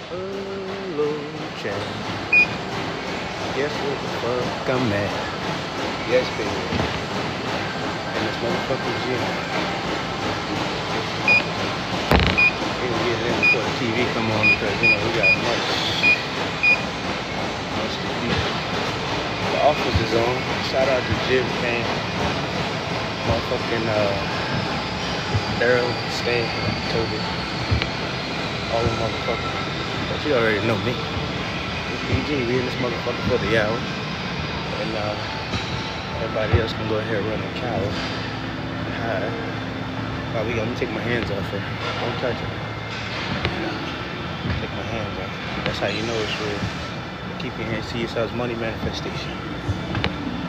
Hello, Chan. Guess what the fuck I'm at? Yes, baby. And this motherfucking gym. We're gonna get it in before the TV come on because, we got much to do. The office is on. Shout out to Jim Kane. Motherfucking, Daryl, Stan, Toby. All the motherfuckers. But you already know me. It's BG. We in this motherfucker for the hour. And everybody else can go ahead and run the cow. Hi. Oh, let me take my hands off her. Don't touch it. Take my hands off. That's how you know it's real. Keep your hands to yourselves. Money manifestation.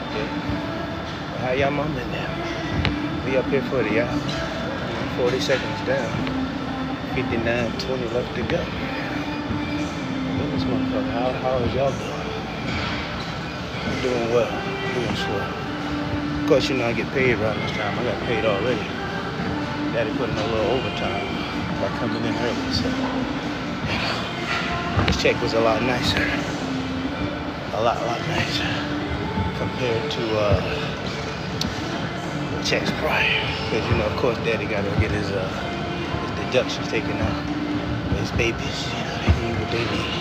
Okay. Well, how y'all mom in there? We up here for the hour. 40 seconds down. 59:20 left to go. This motherfucker, how is y'all doing? I'm doing well. Doing swell. Of course, I get paid right this time. I got paid already. Daddy put in a little overtime by coming in early, so this check was a lot nicer. A lot nicer compared to checks prior. Because of course, Daddy got to get his deductions taken out. His babies, they need what they need.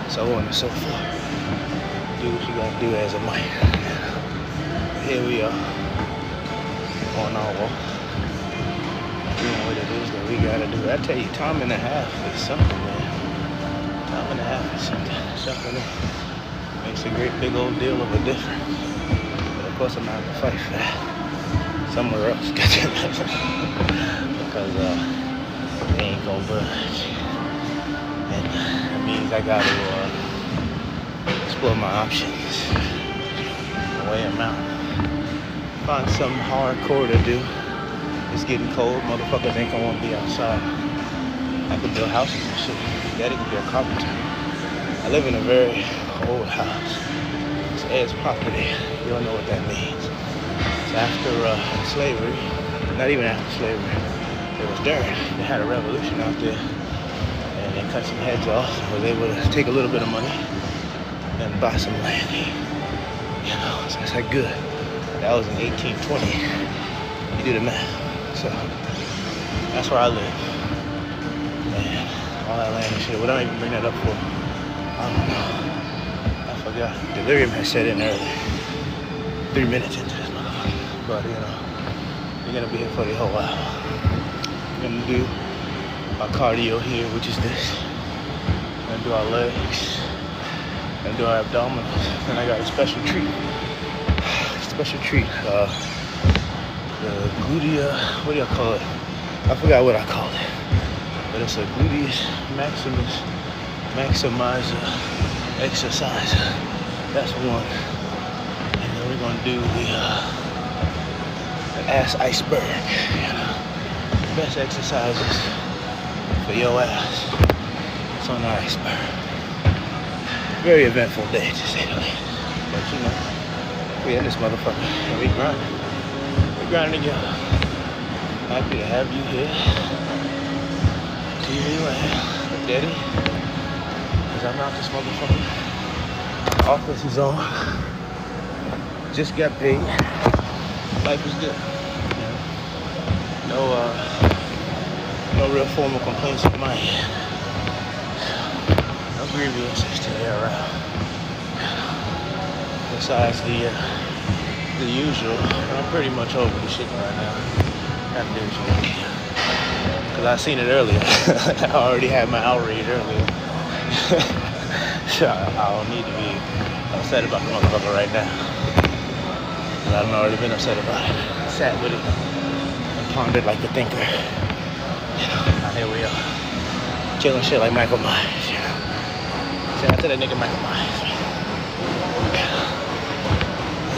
So on and so forth. Do what you gotta do as a man. Here we are on our walk. Doing what it is that we gotta do. I tell you, time and a half is something, man. Time and a half is something that makes a great big old deal of a difference. But of course, I'm gonna have to fight for that somewhere else. Because they ain't gonna budge. And that means I gotta explore my options, weigh them out, find something hardcore to do. It's getting cold, motherfuckers ain't gonna want to be outside. I could build houses and shit. Daddy could be a carpenter. I live in a very old house. It's heirs property. You don't know what that means. It's after slavery, not even after slavery. It was during. They had a revolution out there. They cut some heads off, was able to take a little bit of money and buy some land. So it's like good. That was in 1820. You do the math. So that's where I live. Man, all that land and shit. What do I even bring that up for? I don't know. I forgot. Delirium had set in early. 3 minutes into this motherfucker. But you're gonna be here for the whole hour. We're gonna do our cardio here, which is this. We're gonna do our legs. We're gonna do our abdominals. And I got a special treat. The gluteus, what do y'all call it? I forgot what I call it. But it's a gluteus maximizer exerciser. That's one. And then we're gonna do the ass iceberg. Best exercises for your ass. It's on the iceberg. Very eventful day, to say the least. But we in this motherfucker and we grinding. We grinding together. Happy to have you here. TV land, Daddy. Cause I'm out this motherfucker. Office is on. Just got paid. Life is good. No real formal complaints of mine. No grievances to air out. Besides the usual, I'm pretty much over the shit right now. Gotta do something. Cause I seen it earlier. I already had my outrage earlier. So I don't need to be upset about the motherfucker right now. Cause I've already been upset about it. Sat with it. Pondered like a thinker. Now here we are. Killing shit like Michael Myers. Shout out to that nigga Michael Myers.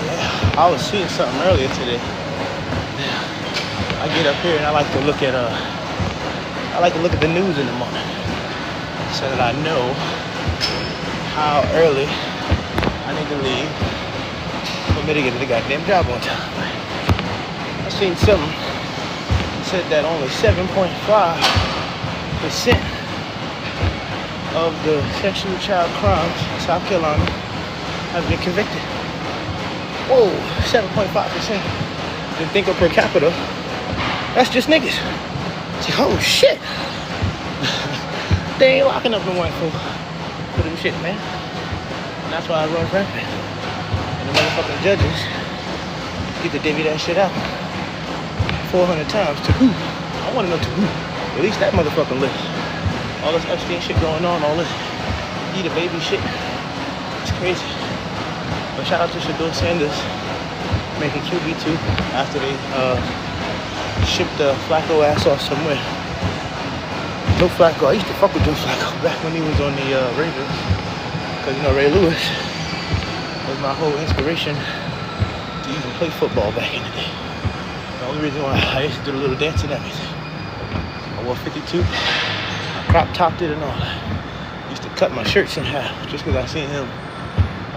Yeah. I was seeing something earlier today. I get up here and I like to look at the news in the morning. So that I know how early I need to leave for me to get to the goddamn job on time. I seen something said that only 7.5% of the sexual child crimes in South Carolina have been convicted. Whoa, 7.5%. Then think of per capita. That's just niggas. Oh shit. They ain't locking up no white folk for them shit, man. And that's why I run rampant. And the motherfucking judges get to divvy that shit out 400 times to who? I want to know to who. At least that motherfucking list. All this Epstein shit going on, all this eat a baby shit. It's crazy. But shout out to Shador Sanders making QB2 after they shipped the Flacco ass off somewhere. Joe Flacco, I used to fuck with Joe Flacco back when he was on the Ravens. Because, you know, Ray Lewis was my whole inspiration to even play football back in the day. The only reason why I used to do a little dance and everything. I wore 52, I crop topped it and all that. Used to cut my shirts in half just because I seen him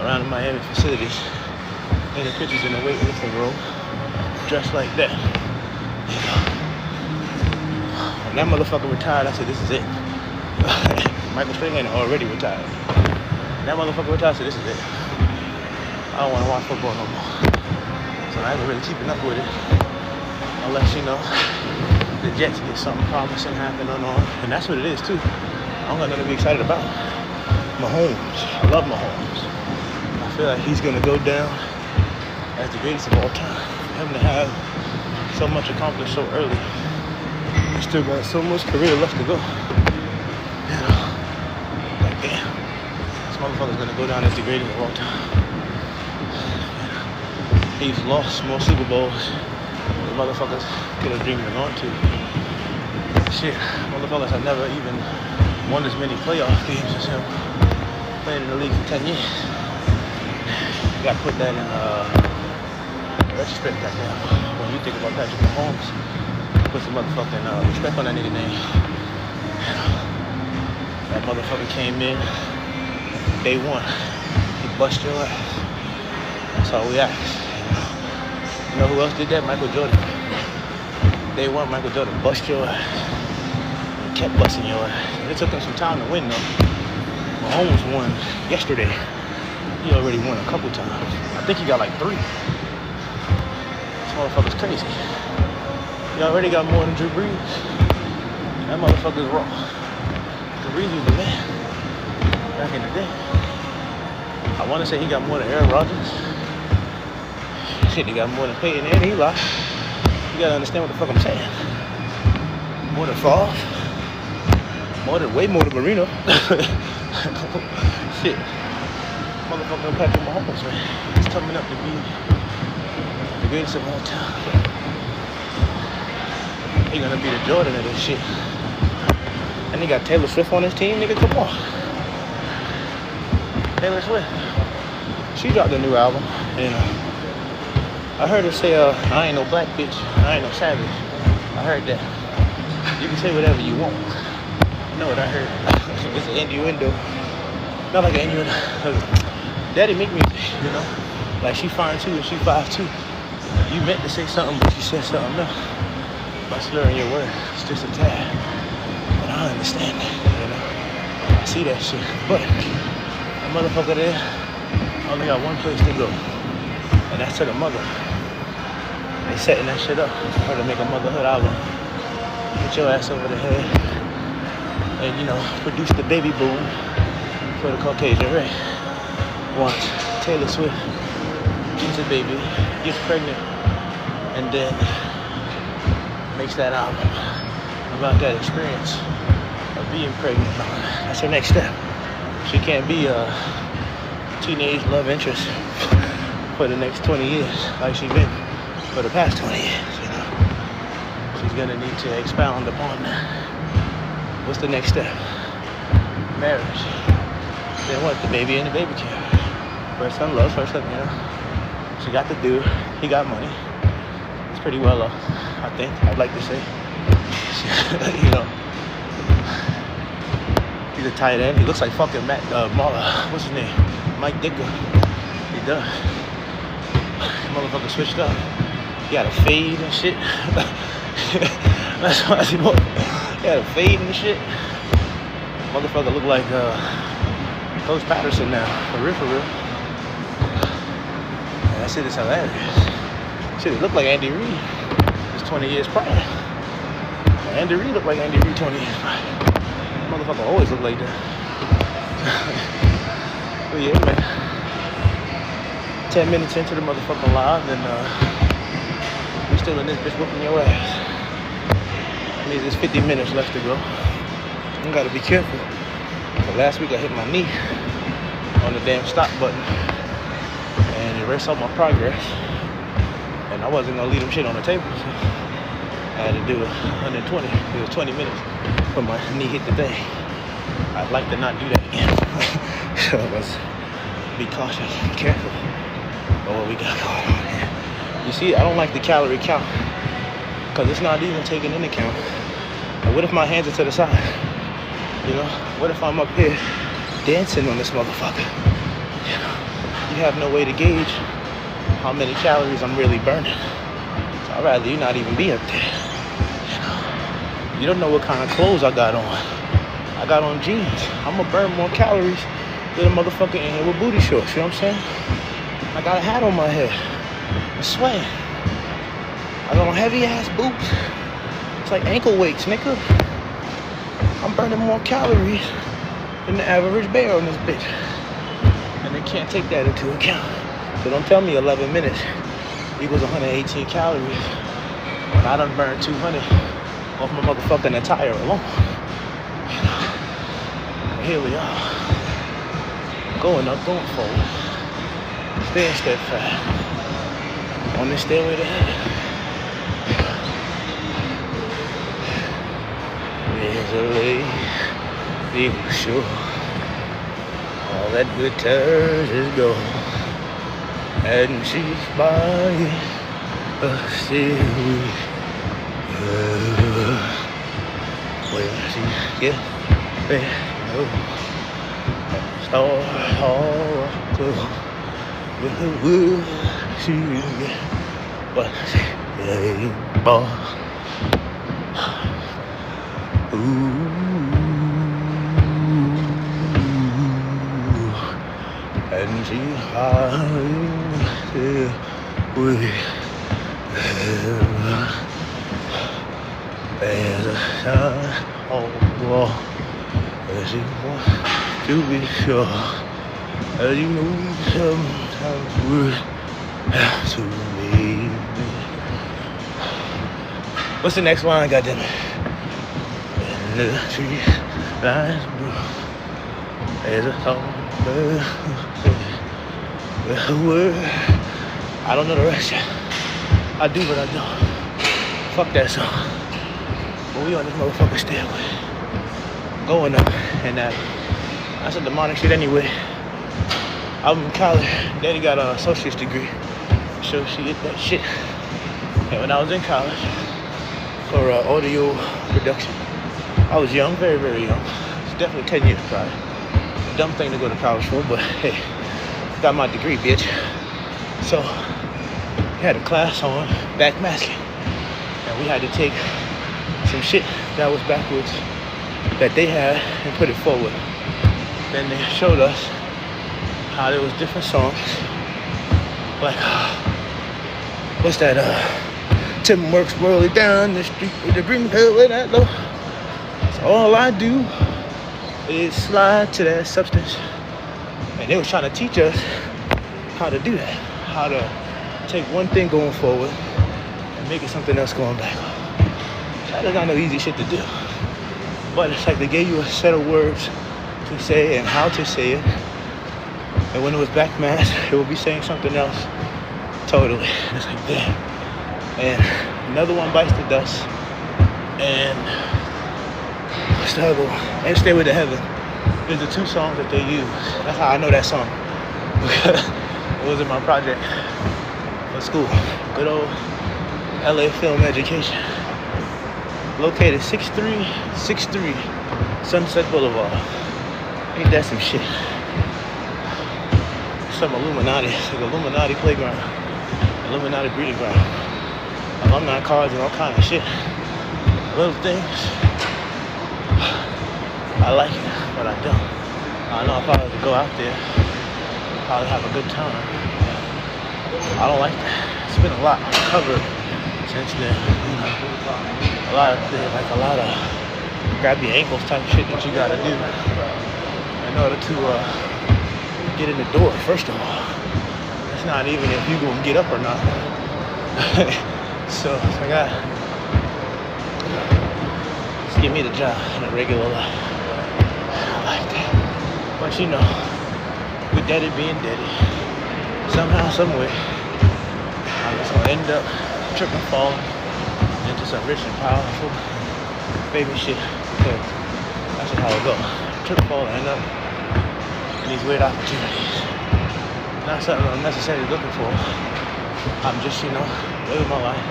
around the Miami facilities. Taking pictures in the weightlifting room, dressed like that. You know. When that motherfucker retired, I said, this is it. Michael Strahan already retired. When that motherfucker retired, I said, this is it. I don't want to watch football no more. So I ain't really keeping up with it. Unless, you know, the Jets get something promising happening on. And that's what it is, too. I don't got nothing to be excited about. Mahomes. I love Mahomes. I feel like he's going to go down as the greatest of all time. For him to have so much accomplished so early. He's still got so much career left to go. You know, like damn, this motherfucker's gonna go down as the greatest of all time. He's lost more Super Bowls than motherfuckers could have dreamed of going to. Shit, motherfuckers have never even won as many playoff games as him. Playing in the league for 10 years. You gotta put that in retrospect right now. When you think about Patrick Mahomes, put some motherfucking respect on that nigga name. That motherfucker came in day one. He bust your ass. That's all we ask. You know who else did that? Michael Jordan. Day one, Michael Jordan bust your ass. He kept busting your ass. It took him some time to win though. Mahomes won yesterday. He already won a couple times. I think he got like 3. This motherfucker's crazy. He already got more than Drew Brees. That motherfucker's raw. Drew Brees was the man back in the day. I want to say he got more than Aaron Rodgers. Shit, he got more than Peyton and Eli. You gotta understand what the fuck I'm saying. More than Favre. Way more than Marino. Shit. Motherfucking Patrick Mahomes, man. He's coming up to be the greatest of all time. He gonna be the Jordan of this shit. And he got Taylor Swift on his team, nigga, come on. Taylor Swift. She dropped a new album, and I heard her say, I ain't no black bitch, I ain't no savage. I heard that. You can say whatever you want. You know what I heard? It's an innuendo. Not like an innuendo. Daddy make me, you know? Like she fine too and she 5'2". You meant to say something, but you said something else. By slurring your words, it's just a tad. But I understand that, you know? I see that shit. But that motherfucker there only got one place to go. And that's to the mother. They setting that shit up for her to make a motherhood album. Get your ass over the head. And, you know, produce the baby boom for the Caucasian race. Once Taylor Swift gets a baby, gets pregnant, and then makes that album about that experience of being pregnant. That's her next step. She can't be a teenage love interest for the next 20 years like she's been for the past 20 years, you know. She's gonna need to expound upon that. What's the next step? Marriage. Then what? The baby and the baby care. First son loves, first son, you know. She got the dude. He got money. He's pretty well off, I think. I'd like to say. You know. He's a tight end. He looks like fucking what's his name? Mike Dicker. He does. Motherfucker switched up. He had a fade and shit. That's why he had a fade and shit. Motherfucker look like Coach Patterson now. For real, for real. And that shit is hilarious. Shit, it looked like Andy Reid. It's 20 years prior. Andy Reid looked like Andy Reid 20 years prior. Motherfucker always look like that. But yeah, man. 10 minutes into the motherfucking live, and we still in this bitch whooping your ass. That means there's 50 minutes left to go. You gotta be careful. But last week I hit my knee on the damn stop button and it erased all my progress. And I wasn't gonna leave them shit on the table, so I had to do 120. It was 20 minutes when my knee hit the thing. I'd like to not do that again. So let's be cautious and careful of what we got going on here. You see, I don't like the calorie count because it's not even taken into account. And what if my hands are to the side? You know, what if I'm up here dancing on this motherfucker? You know, you have no way to gauge how many calories I'm really burning. So I'd rather you not even be up there. You know, you don't know what kind of clothes I got on. I got on jeans. I'm gonna burn more calories than a motherfucker in here with booty shorts. You know what I'm saying? I got a hat on my head. I'm sweating. I got on heavy ass boots. It's like ankle weights, nigga. I'm burning more calories than the average bear on this bitch. And they can't take that into account. So don't tell me 11 minutes equals 118 calories when I done burned 200 off my motherfucking attire alone. You know, here we are. Going up, going forward. Staying steadfast on this stairway to heaven. There's a lady for sure. All that glitters is gold, and she's buying a stairway. Where she get there, star all close with the wood she get, but she ain't bought. Ooh, and she hides with her. There's a sign on the wall that she wants to be sure that you know sometimes would have to leave me. What's the next line, goddammit? The tree lies blue. There's a songbird with a word. I don't know the rest yet. I do, but I don't. Fuck that song. But we on this motherfucking stairway. Going up, and that's a demonic shit anyway. I'm in college. Daddy got an associate's degree. So she hit that shit. And when I was in college for audio production, I was young, very, very young. It's definitely 10 years prior. Dumb thing to go to college for, but hey, got my degree, bitch. So, we had a class on backmasking. And we had to take some shit that was backwards that they had and put it forward. Then they showed us how there was different songs. Like, what's that, Tim Works rolling down the street with the green pill with that low. All I do is slide to that substance. And they was trying to teach us how to do that. How to take one thing going forward and make it something else going back. That is not no easy shit to do. But it's like they gave you a set of words to say and how to say it. And when it was backmasked, it would be saying something else totally. And it's like, damn. And another one bites the dust. And what's the other one? And Stairway to Heaven. There's the two songs that they use. That's how I know that song. It was in my project for school. Good old LA Film Education. Located 6363 Sunset Boulevard. Ain't that some shit? Some Illuminati. It's like Illuminati playground. Illuminati breeding ground. Alumni cards and all kind of shit. Little things. I like it. but I don't. I know if I was to go out there, I'd probably have a good time. I don't like that. It's been a lot uncovered since then. You know, a lot of grab your ankles type shit that you gotta do in order to get in the door. First of all, it's not even if you gonna get up or not. So I got just give me the job in a regular life. I like that. But you know, with daddy being daddy, somehow, someway, I'm just gonna end up tripping, falling into some rich and powerful baby shit. Because that's just how it goes. Trip, fall, and end up in these weird opportunities. Not something I'm necessarily looking for. I'm just, you know, living my life,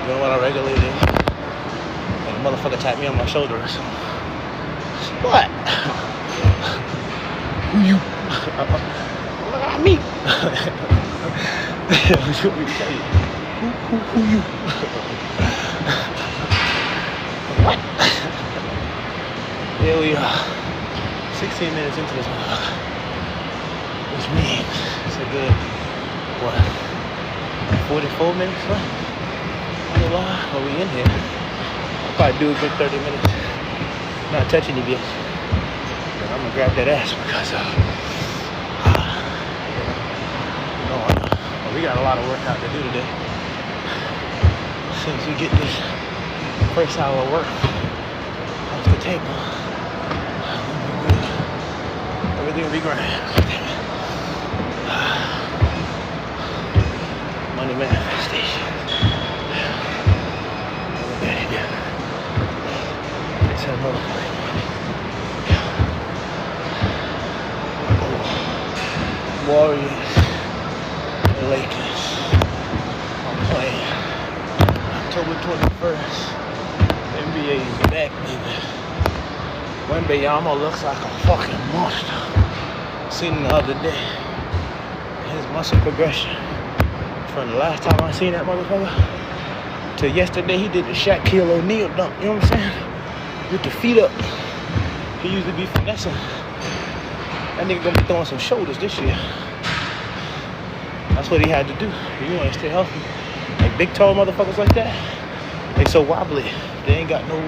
doing what I regularly do. And the motherfucker tapped me on my shoulder or something. What? Who you? Look at me. What you want me to tell you? Who you? What? Here we are. 16 minutes into this motherfucker. Which means it's a good, what, 44 minutes left? On the line, while we in here. I'll probably do a good 30 minutes. Not touching you bitch. But I'm gonna grab that ass because we got a lot of work out to do today. Since we get this first hour of work off the table, everything will be grand. Money manifestation. Look at it. It's a motherfucking money. Warriors, the Lakers. I'm playing October 21st. NBA is back, baby. Wembanyama looks like a fucking monster. Seen him the other day. His muscle progression from the last time I seen that motherfucker to yesterday, he did the Shaquille O'Neal dunk. You know what I'm saying? With the feet up. He used to be finessing. That nigga gonna be throwing some shoulders this year. That's what he had to do. You wanna stay healthy. Like big tall motherfuckers like that, they so wobbly. They ain't got no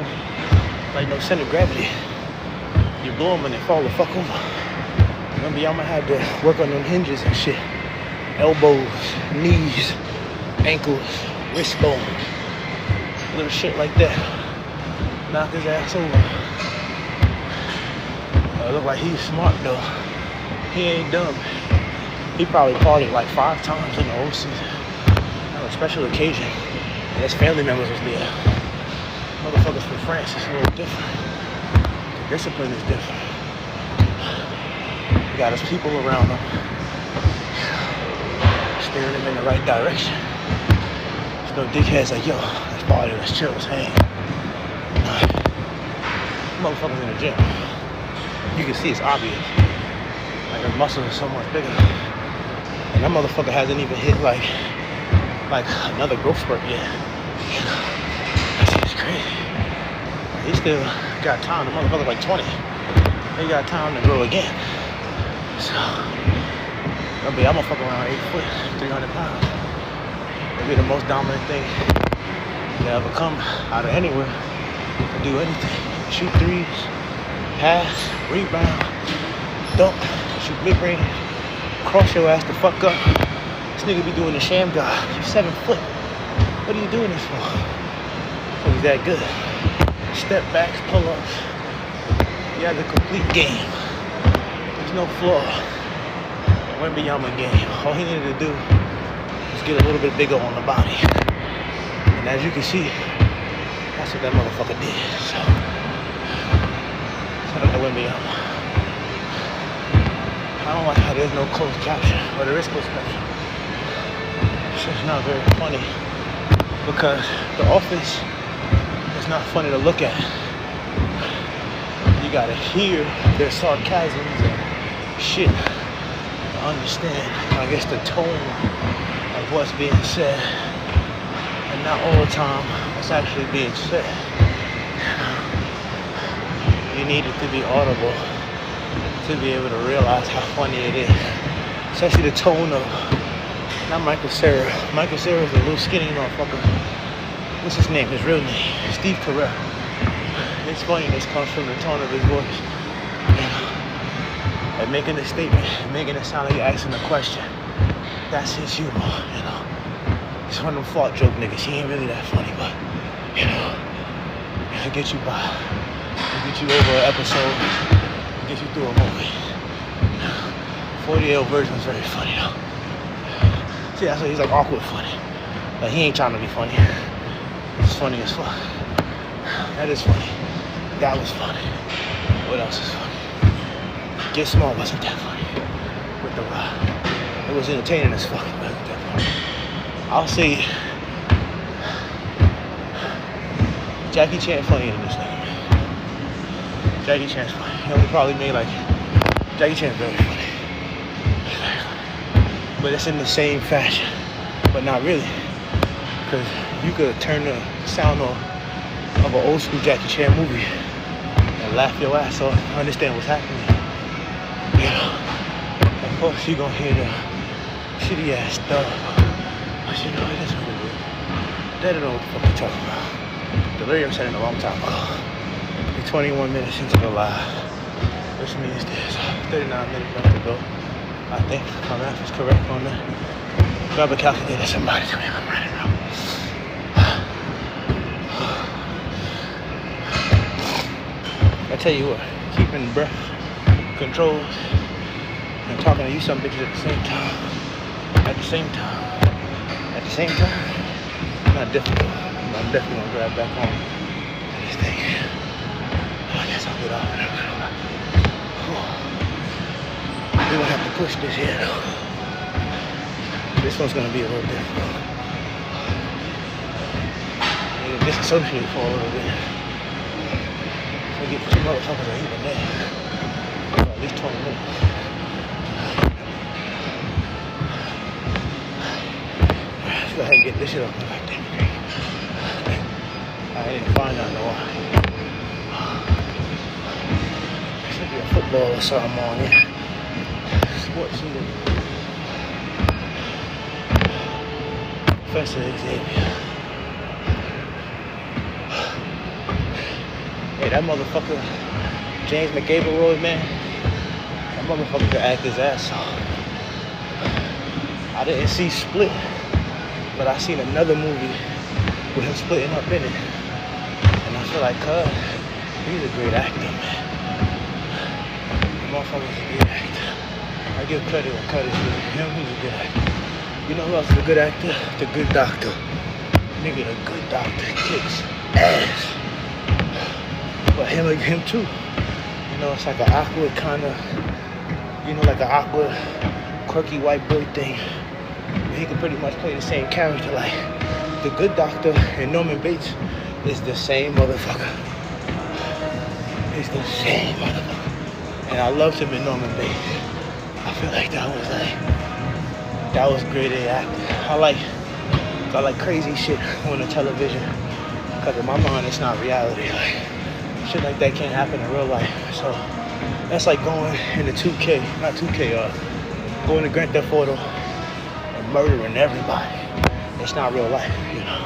center of gravity. You blow them and they fall the fuck over. Remember, y'all might have to work on them hinges and shit. Elbows, knees, ankles, wrist bone. Little shit like that. Knock his ass over. Look like he's smart though. He ain't dumb. He probably partied like 5 times in the whole season. On a special occasion. And his family members was there. Motherfuckers from France is a little different. The discipline is different. He got his people around him, steering him in the right direction. There's no dickheads like, yo, let's party, let's chill, let's hang. Motherfuckers in the gym. You can see it's obvious. Like his muscles are so much bigger. And that motherfucker hasn't even hit like another growth spurt yet. That's just crazy. He still got time. The motherfucker's like 20. He got time to grow again. So, I'm gonna fuck around 8 foot, 300 pounds. It'll be the most dominant thing to ever come out of anywhere to do anything. Shoot threes, pass, rebound, dunk, shoot mid-range, cross your ass the fuck up. This nigga be doing the sham guy. You're 7 foot. What are you doing this for? He's that good. Step backs, pull-ups. You have the complete game. There's no flaw. Wembanyama game. All he needed to do was get a little bit bigger on the body. And as you can see, that's what that motherfucker did. So, shout out to Wembanyama. I don't like how there's no closed caption. Or there is closed caption. It's just not very funny. Because the Office is not funny to look at. You gotta hear their sarcasms and shit to understand, I guess, the tone of what's being said. And not all the time what's actually being said. you need it to be audible to be able to realize how funny it is. Especially the tone of, not Michael Cera. Michael Cera is a little skinny motherfucker. What's his name? His real name? Steve Carell. His funniness comes from the tone of his voice. And making a statement, making it sound like you're asking a question. That's his humor, you know. He's one of them fart joke niggas. He ain't really that funny, but, you know, he'll get you by. He'll get you over an episode. He'll get you through a movie. 40-year-old version is very funny, though. See, that's why he's like awkward funny. Like, he ain't trying to be funny. It's funny as fuck. That is funny. That was funny. What else is funny? Get Small wasn't that funny. With The Rock. It was entertaining as fuck, but it wasn't that funny. I'll say Jackie Chan funnier than this nigga, man. Jackie Chan's funny. He only probably made like, Jackie Chan's very funny. But it's in the same fashion. But not really. Because you could turn the sound off of an old school Jackie Chan movie and laugh your ass off, understand what's happening. You know, of course you're gonna hear the shitty ass stuff. But you know, it is what it is. They don't know what the fuck you're talking about. Delirium said it a long time ago. We're 21 minutes into the live. Which means there's 39 minutes left to go. I think my math is correct on that. Grab a calculator, somebody tell me I'm right around. I tell you what, keeping breath controlled and talking to you some bitches at the same time. At the same time, not difficult. I'm definitely gonna grab back on this thing. I guess I'll get off it. We're gonna have to push this here though. This one's gonna be a little difficult. I need to disassociate for a little bit. We get two motherfuckers are even there. For at least 20 minutes. Let's go ahead and get this shit up like that. I didn't find out no why. There should be a football or something on here. Sports season. Professor Xavier. Hey, that motherfucker, James McAvoy, man, that motherfucker could act his ass off. I didn't see Split, but I seen another movie with him splitting up in it. And I feel like, he's a great actor, man. The motherfucker's a great actor. I give credit where credit's due. Him, he's a good actor. You know who else is a good actor? The Good Doctor. Nigga, The Good Doctor kicks ass. But him too. You know, it's like an awkward kind of, you know, like an awkward, quirky white boy thing. But he can pretty much play the same character. Like, The Good Doctor and Norman Bates is the same motherfucker. It's the same motherfucker. And I loved him in Norman Bates. I feel like that was great acting. I like crazy shit on the television. Because in my mind, it's not reality. Like, shit like that can't happen in real life. So that's like going into 2K, not 2K, going to Grand Theft Auto and murdering everybody. It's not real life, you know.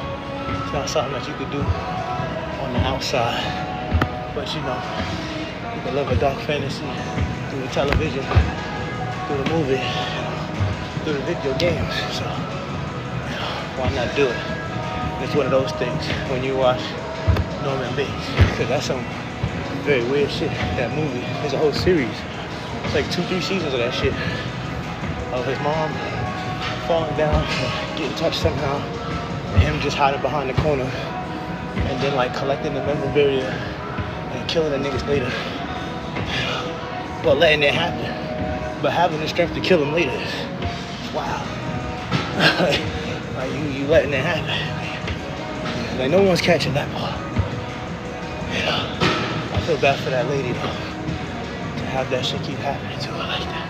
It's not something that you could do on the outside. But you know, you can live a dark fantasy through the television, through the movie, through the video games. So, you know, why not do it? It's one of those things when you watch Norman Bates, because that's some very weird shit. That movie, there's a whole series. It's like 2-3 seasons of that shit. Of his mom falling down, getting touched somehow, and him just hiding behind the corner, and then like collecting the memorabilia and killing the niggas later. But letting it happen, but having the strength to kill him later is wow. Like you letting it happen. Like no one's catching that ball. Yeah. I feel bad for that lady though. To have that shit keep happening to her like that.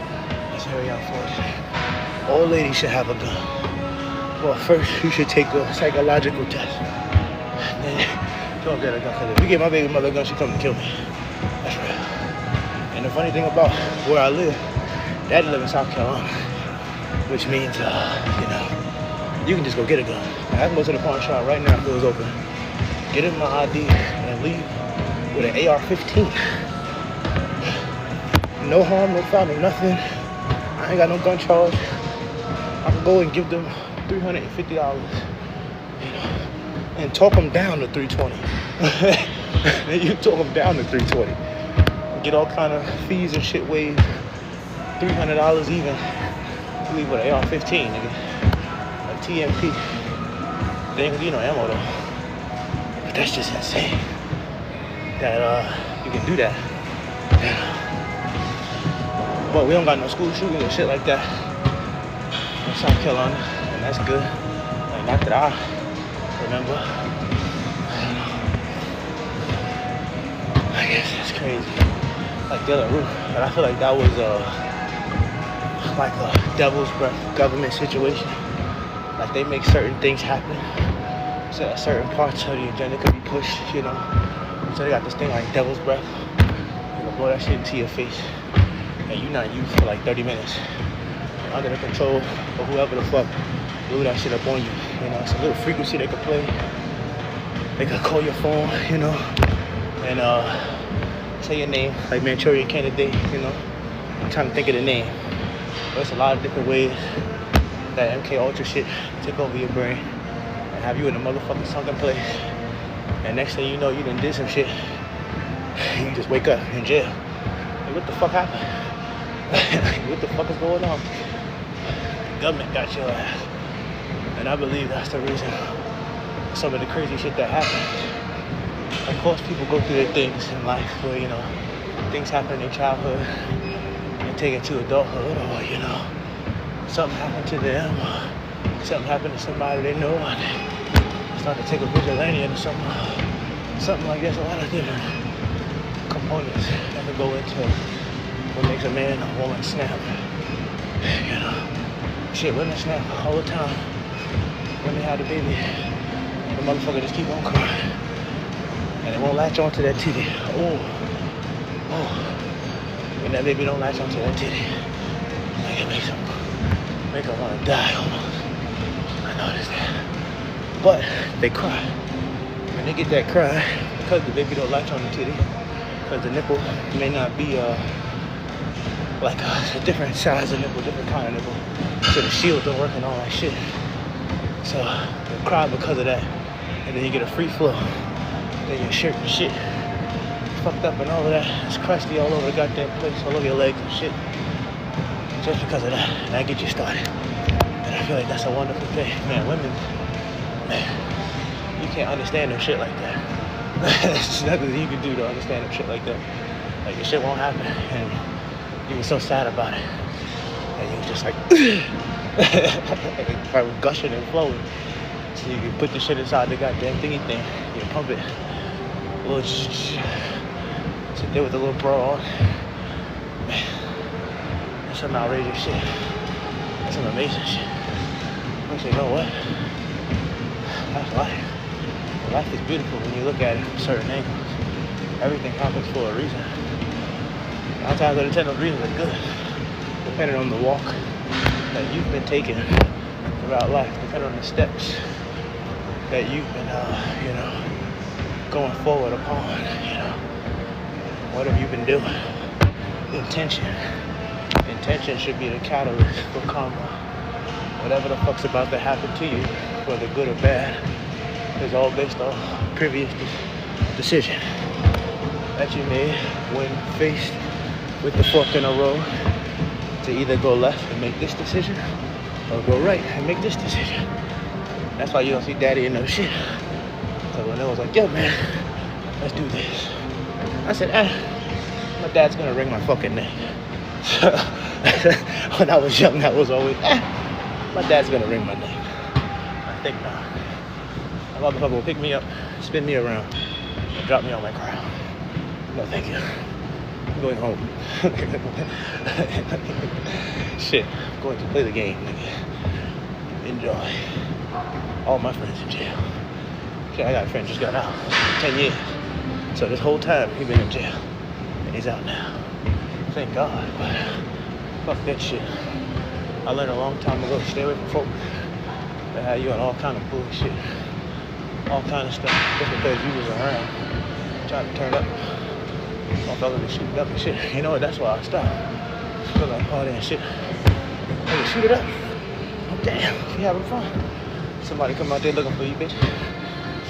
That's very unfortunate. All ladies should have a gun. Well, first you should take a psychological test. And then don't get a gun. Cause if you get my baby mother a gun, she'll come and kill me. That's real. And the funny thing about where I live, Daddy live in South Carolina, which means, you can just go get a gun. I can go to the pawn shop right now if it was open, get in my ID, and leave with an AR-15. No harm, no foul, no nothing. I ain't got no gun charge. I can go and give them $350, and talk them down to $320. Then you talk them down to $320. Get all kind of fees and shit waived. $300 even. You leave with an AR-15, nigga. A TMP. They ain't ammo though. But that's just insane. That you can do that. But we don't got no school shootings and shit like that in South Carolina, and that's good. Like, not that I remember. I guess it's crazy. Like Dylan Roof, but I feel like that was like a devil's breath government situation. Like they make certain things happen, so certain parts of the agenda could be pushed, So they got this thing like devil's breath. You can blow that shit into your face, and you're not used for like 30 minutes. You're under the control of whoever the fuck blew that shit up on you. It's a little frequency they could play. They could call your phone, and say your name, like Manchurian Candidate, I'm trying to think of the name. But it's a lot of different ways that MK Ultra shit take over your brain and have you in a motherfucking sunken place. And next thing you know, you done did some shit. You just wake up in jail. Like, what the fuck happened? What the fuck is going on? The government got your ass. And I believe that's the reason some of the crazy shit that happened. Of course, people go through their things in life where, things happen in their childhood and take it to adulthood, or, something happened to them, or something happened to somebody they know, and they start to take a vigilante into something like this. A lot of different components that can go into what makes a man or woman snap. Shit, women snap all the time when they have the baby. The motherfucker just keep on crying. And it won't latch onto that titty. Oh. When that baby don't latch onto that titty, like it make her want to die almost. I noticed that. But they cry. When they get that cry, because the baby don't latch on the titty, because the nipple may not be like a different size of nipple, different kind of nipple, so the shield don't work and all that shit. So they cry because of that, and then you get a free flow. Then your shirt and shit fucked up and all of that. It's crusty all over the goddamn place, all over your legs and shit. Just because of that. And that gets you started. And I feel like that's a wonderful thing. Man, women, you can't understand no shit like that. There's nothing you can do to understand no shit like that. Like, your shit won't happen. And you were so sad about it. And you were just like, like gushing and flowing. So you can put the shit inside the goddamn thingy thing. You can pump it. Sit there with a little bra on. Man, that's some outrageous shit. That's some amazing shit. But you know what? That's life. Life is beautiful when you look at it from certain angles. Everything happens for a reason. 9 times out of 10, those reasons are good. Depending on the walk that you've been taking throughout life, depending on the steps that you've been, going forward upon, what have you been doing? Intention should be the catalyst for karma. Whatever the fuck's about to happen to you, whether good or bad, is all based on previous decision that you made when faced with the fork in the road to either go left and make this decision or go right and make this decision. That's why you don't see Daddy in no shit. So when it was like, yo man, let's do this, I said, my dad's gonna ring my fucking name. When I was young, that was always, my dad's gonna ring my name. I think not. A motherfucker will pick me up, spin me around, and drop me on my crown. No thank you. I'm going home. Shit, I'm going to play the game, nigga. Enjoy. All my friends in jail. Shit, I got a friend just got out. 10 years. So this whole time, he been in jail. He's out now. Thank God, but fuck that shit. I learned a long time ago, stay away from folk that have you on all kind of bullshit. All kind of stuff, just because you was around. Trying to turn up. Motherfuckers be shooting up and shit. You know what, that's why I stopped. Feel like all that shit. Hey, shoot it up. Oh, damn, you having fun. Somebody come out there looking for you, bitch.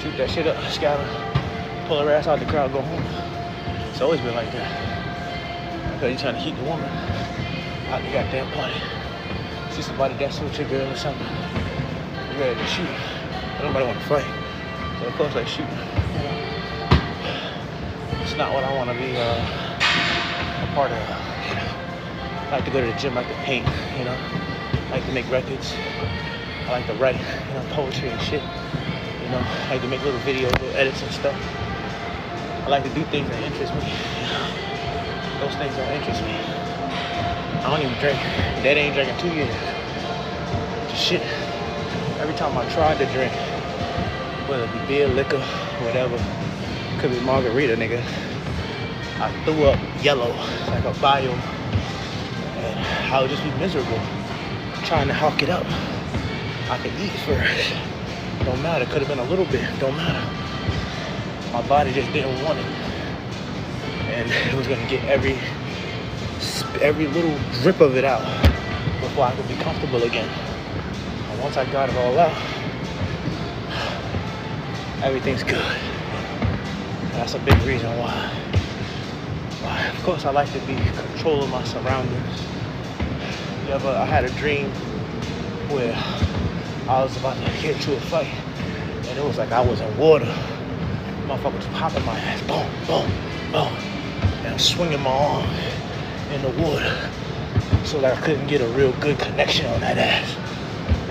Shoot that shit up, scatter. Pull her ass out the crowd, go home. It's always been like that. Because you trying to keep the woman out the goddamn party. See somebody dancing with your girl or something. You ready to shoot. But nobody want to fight. So of course they shoot. You know? It's not what I want to be a part of. You know? I like to go to the gym, I like to paint, you know. I like to make records. I like to write, you know, poetry and shit. You know, I like to make little videos, little edits and stuff. I like to do things that interest me. You know? Those things don't interest me. I don't even drink. Dad ain't drinking 2 years. Just shit. Every time I tried to drink, whether it be beer, liquor, whatever, could be margarita, nigga, I threw up yellow, like a bio, and I would just be miserable trying to hawk it up. I could eat first, don't matter, could have been a little bit, don't matter. My body just didn't want it, and it was gonna get every little drip of it out before I could be comfortable again. And once I got it all out, everything's good. And that's a big reason why. Of course, I like to be in control of my surroundings. I had a dream where I was about to get into a fight, and it was like I was in water. Motherfucker was popping my ass, boom, boom, boom, and I'm swinging my arm in the water so that I couldn't get a real good connection on that ass.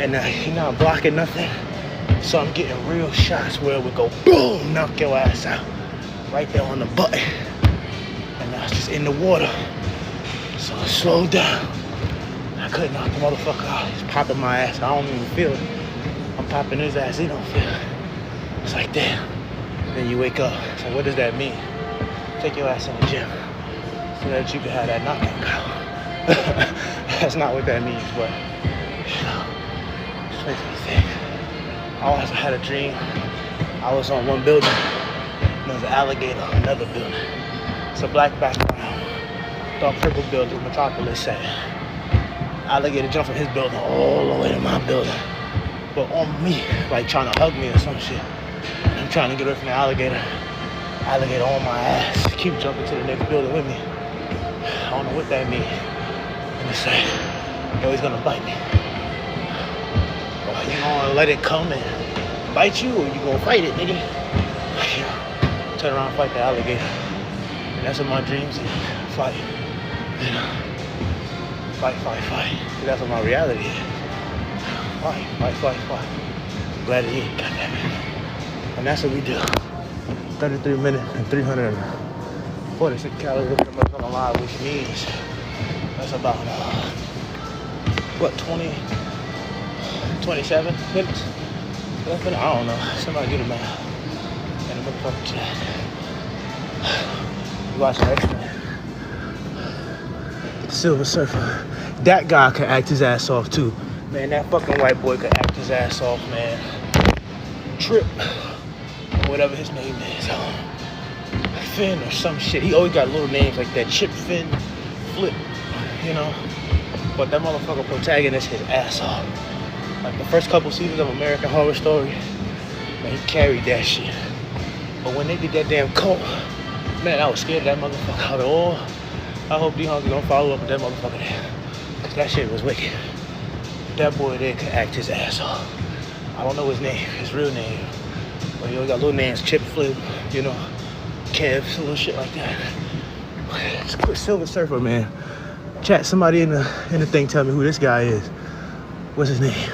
And you're not blocking nothing, so I'm getting real shots where it would go boom, knock your ass out right there on the button. And I was just in the water, so I slowed down. I couldn't knock the motherfucker out. He's popping my ass. I don't even feel it. I'm popping his ass. He don't feel it. It's like, damn. Then you wake up. It's like, what does that mean? Take your ass in the gym so that you can have that knockout power. That's not what that means, but you know, it just makes me think. I also had a dream. I was on one building, and there was an alligator on another building. It's a black background, dark purple building, Metropolis set. Alligator jumped from his building all the way to my building, but on me, like trying to hug me or some shit. I'm trying to get away from the alligator. Alligator on my ass, keep jumping to the next building with me. I don't know what that means. And it's like, yo, he's gonna bite me. Well, you gonna let it come and bite you, or you gonna fight it, nigga? You know, turn around and fight the alligator. And that's what my dreams is, fight. You know, fight. That's what my reality is. Fight. Gladiate, goddammit. And that's what we do. 33 minutes and 346 calories of the alive, which means that's about, 27 minutes? I don't know. Somebody do the math. And the motherfucking chat. You watching X-Men. Silver Surfer. That guy could act his ass off too. Man, that fucking white boy could act his ass off, man. Trip. Whatever his name is. Finn or some shit. He always got little names like that. Chip, Finn, Flip, you know. But that motherfucker protagonist his ass off. Like the first couple seasons of American Horror Story, man, he carried that shit. But when they did that damn cult, man, I was scared of that motherfucker at all. I hope D-Hungry don't follow up with that motherfucker there. Cause that shit was wicked. That boy there could act his ass off. I don't know his name, his real name. But he always got little names, Chip, Flip, you know, Kev, some little shit like that. It's Silver Surfer, man. Chat, somebody in the thing tell me who this guy is. What's his name?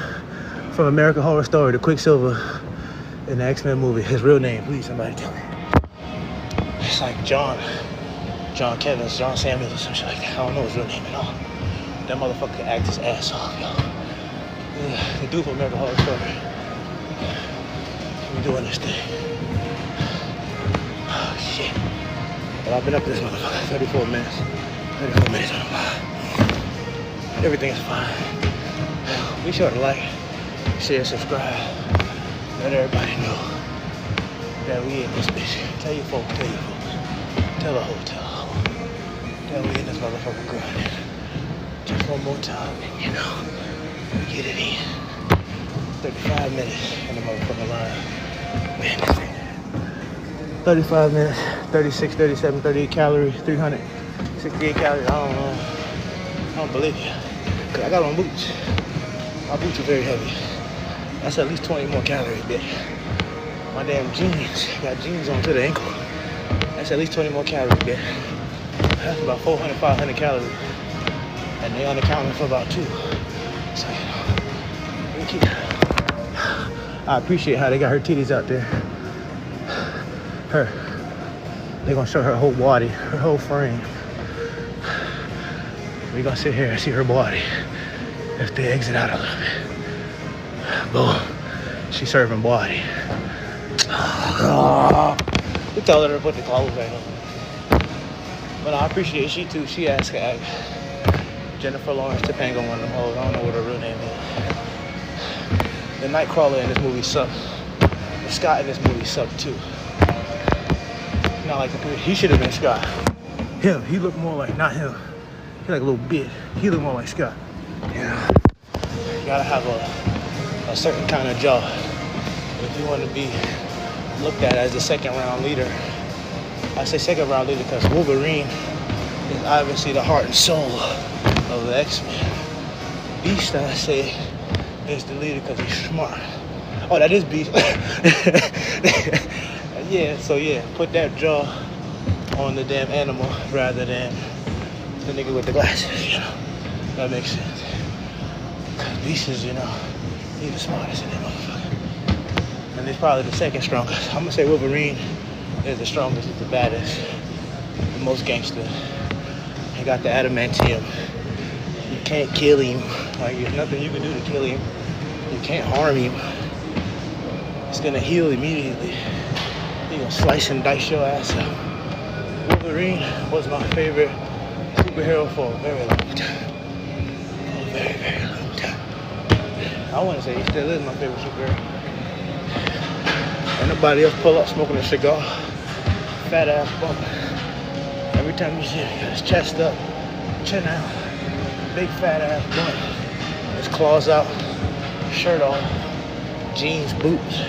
From American Horror Story, the Quicksilver in the X-Men movie. His real name, please, somebody tell me. It's like John Samuels or some shit like that. I don't know his real name at all. That motherfucker could act his ass off, yo. Yeah, the dude from American Horror Story. We doing this thing. Oh, shit. But I've been up this motherfucker 34 minutes. 34 minutes on the live. Everything is fine. Be sure to like, share, subscribe. Let everybody know that we in this bitch. Tell your folks. Tell a hoe. That we in this motherfucker grinding. Just one more time, and we get it in. 35 minutes in the motherfucking line. We in this thing. 35 minutes, 36, 37, 38 calories, 368 calories. I don't believe you. Cause I got on boots. My boots are very heavy. That's at least 20 more calories, bitch. My damn jeans, got jeans on to the ankle. That's at least 20 more calories, bitch. That's about 400, 500 calories. And they only counting for about 2. So, I appreciate how they got her titties out there. They're gonna show her whole body, her whole frame. We're gonna sit here and see her body if they exit out a little bit. Boom. She's serving body. We told her to put the clothes back on. But I appreciate she too. She asked Jennifer Lawrence Topanga, one of them hoes. I don't know what her real name is. The Nightcrawler in this movie sucked. The Scott in this movie sucked too. Not like he should have been Scott. Him, he looked more like, not him. He like a little bit. He looked more like Scott. Yeah. You gotta have a certain kind of jaw if you want to be looked at as the second round leader. I say second round leader because Wolverine is obviously the heart and soul of the X-Men. Beast, I say, is the leader because he's smart. Oh, that is Beast. Yeah, put that jaw on the damn animal rather than the nigga with the glasses, That makes sense. Cause Beast is, he's the smartest in that motherfucker. And he's probably the second strongest. I'm gonna say Wolverine is the strongest, he's the baddest, the most gangster. He got the adamantium. You can't kill him. Like, there's nothing you can do to kill him. You can't harm him. It's gonna heal immediately. He gonna slice and dice your ass up. Wolverine was my favorite superhero for a very long time. For a very, very long time. I want to say he still is my favorite superhero. Ain't nobody else pull up smoking a cigar. Fat ass bump. Every time you see him, he got his chest up, chin out, big fat ass blunt. His claws out, shirt on, jeans, boots.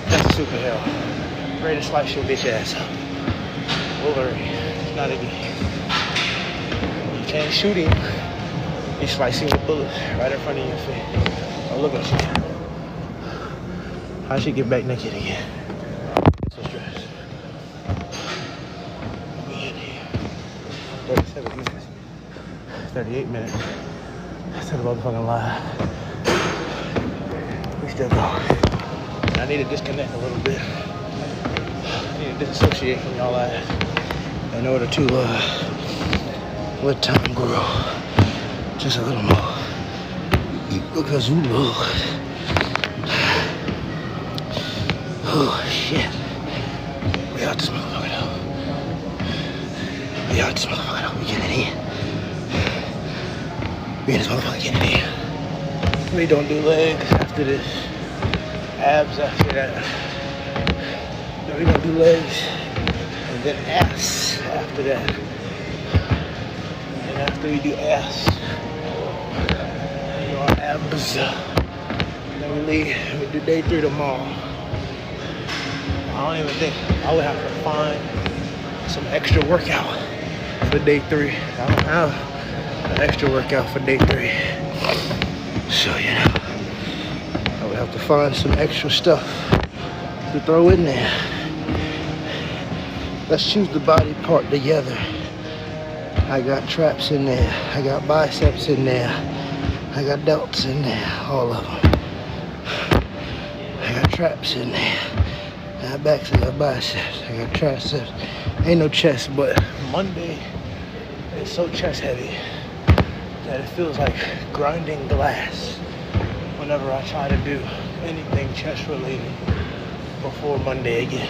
That's a superhero. Ready to slice your bitch ass up. Wolverine. It's not a game. You can't shoot him. He's slicing the bullet right in front of your face. Oh, look at you. How'd she get back naked again? So stressed. We in here. 37 minutes. 38 minutes. That's the motherfucking lie. We still going. I need to disconnect a little bit. I need to disassociate from y'all ass in order to let time grow just a little more. Because oh shit. We out this motherfucker though. We getting in. We in this motherfucker getting in. We don't do legs after this. Abs after that. No, we gonna do legs and then ass after that. And after we do ass, our abs. Then we leave. We do day 3 tomorrow. I don't even think I would have to find some extra workout for day 3. I don't have an extra workout for day 3. So I would have to find some extra stuff to throw in there. Let's choose the body part together. I got traps in there. I got biceps in there. I got delts in there. All of them. I got traps in there. I got backs, I got biceps. I got triceps. Ain't no chest, but Monday is so chest heavy that it feels like grinding glass whenever I try to do anything chest related before Monday again.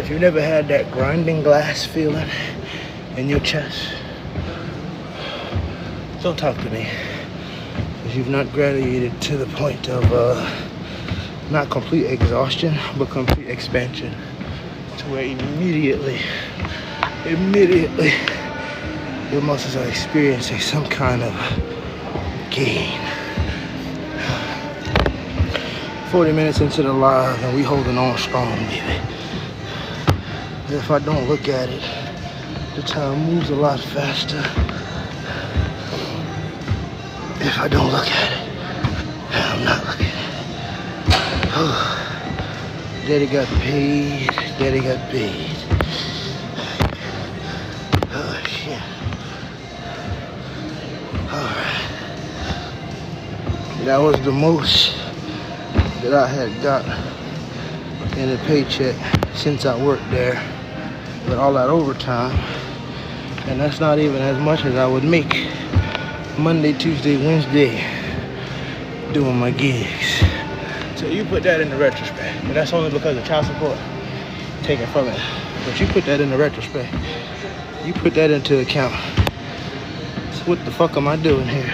If you've never had that grinding glass feeling in your chest, don't talk to me. Because you've not graduated to the point of not complete exhaustion, but complete expansion. To where immediately, your muscles are experiencing some kind of gain. 40 minutes into the live and we holding on strong, baby. If I don't look at it, the time moves a lot faster. If I don't look at it, I'm not looking at it. Oh, Daddy got paid. Daddy got paid. Oh, shit. Alright. That was the most that I had got in a paycheck since I worked there. With all that overtime. And that's not even as much as I would make Monday, Tuesday, Wednesday doing my gigs. So you put that in the retrospect. But that's only because of child support taken from it. But you put that in the retrospect. You put that into account. So what the fuck am I doing here?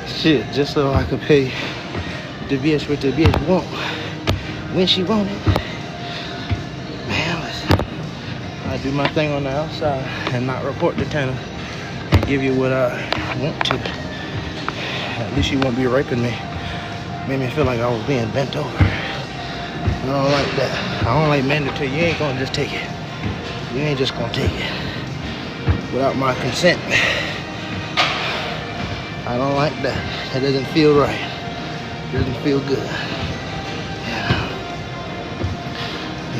Shit, just so I could pay the bitch what the bitch want when she want it. Man, listen, I do my thing on the outside and not report to Tanner and give you what I want to. At least you won't be raping me. Made me feel like I was being bent over. I don't like that. I don't like mandatory. You ain't gonna just take it. You ain't just gonna take it without my consent. I don't like that. That doesn't feel right. It doesn't feel good. Yeah.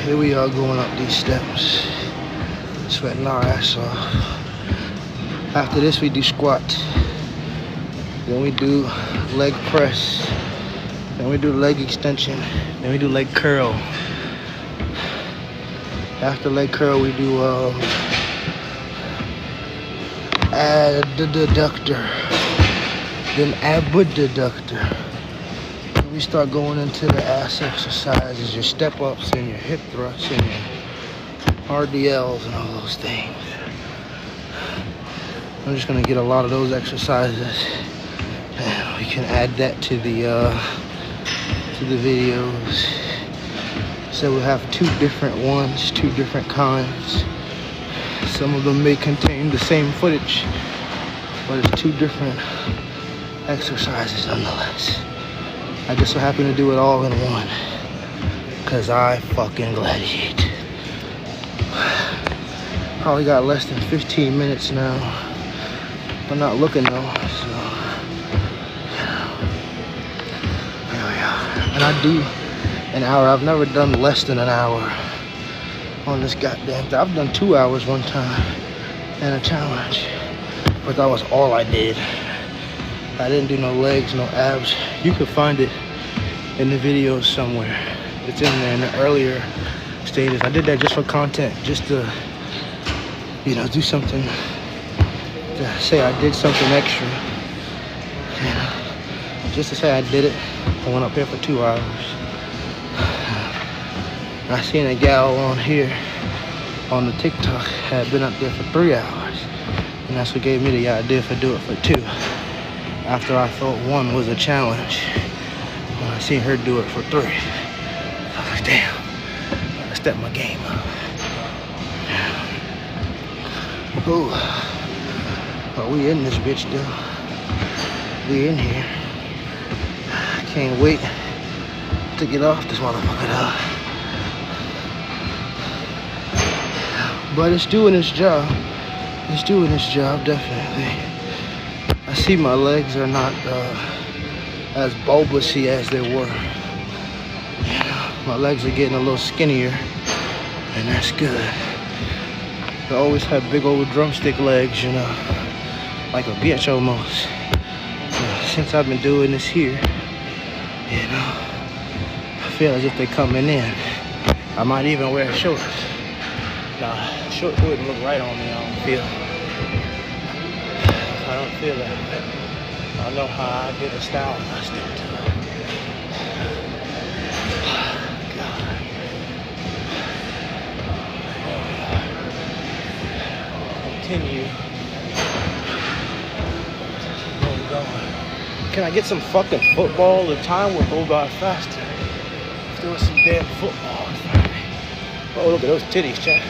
Here we are going up these steps, sweating our ass off. After this, we do squats. Then we do leg press. Then we do leg extension. Then we do leg curl. After leg curl, we do adductor. Then abductor. And we start going into the ass exercises, your step ups and your hip thrusts and your RDLs and all those things. I'm just gonna get a lot of those exercises. And we can add that to the videos. So we'll have two different ones, two different kinds. Some of them may contain the same footage, but it's two different exercises nonetheless. I just so happen to do it all in one, cause I fucking gladiate. Probably got less than 15 minutes now. I'm not looking though, so here we are. And I do an hour. I've never done less than an hour on this goddamn thing. I've done 2 hours one time and a challenge, but that was all I did. I didn't do no legs, no abs. You could find it in the videos somewhere. It's in there in the earlier stages. I did that just for content, just to, you know, do something, to say I did something extra. You know, just to say I did it. I went up here for 2 hours. I seen a gal on here on the TikTok had been up there for 3 hours, and that's what gave me the idea for do it for 2. After I thought 1 was a challenge, when I seen her do it for 3, I was like, damn, I gotta step my game up. Ooh, but we in this bitch though. We in here. I can't wait to get off this motherfucker though. But it's doing its job. It's doing its job, definitely. I see my legs are not as bulbousy as they were. You know, my legs are getting a little skinnier, and that's good. I always had big old drumstick legs, you know, like a bitch almost. Since I've been doing this here, you know, I feel as if they're coming in. I might even wear shorts. Nah, shorts wouldn't look right on me, I don't feel. I don't feel that. I know how I get a style and I stick to it. God. continue. Where we going? Can I get some fucking football? The time will go by faster. If there was some damn football in front of me. Oh, look at those titties, chat.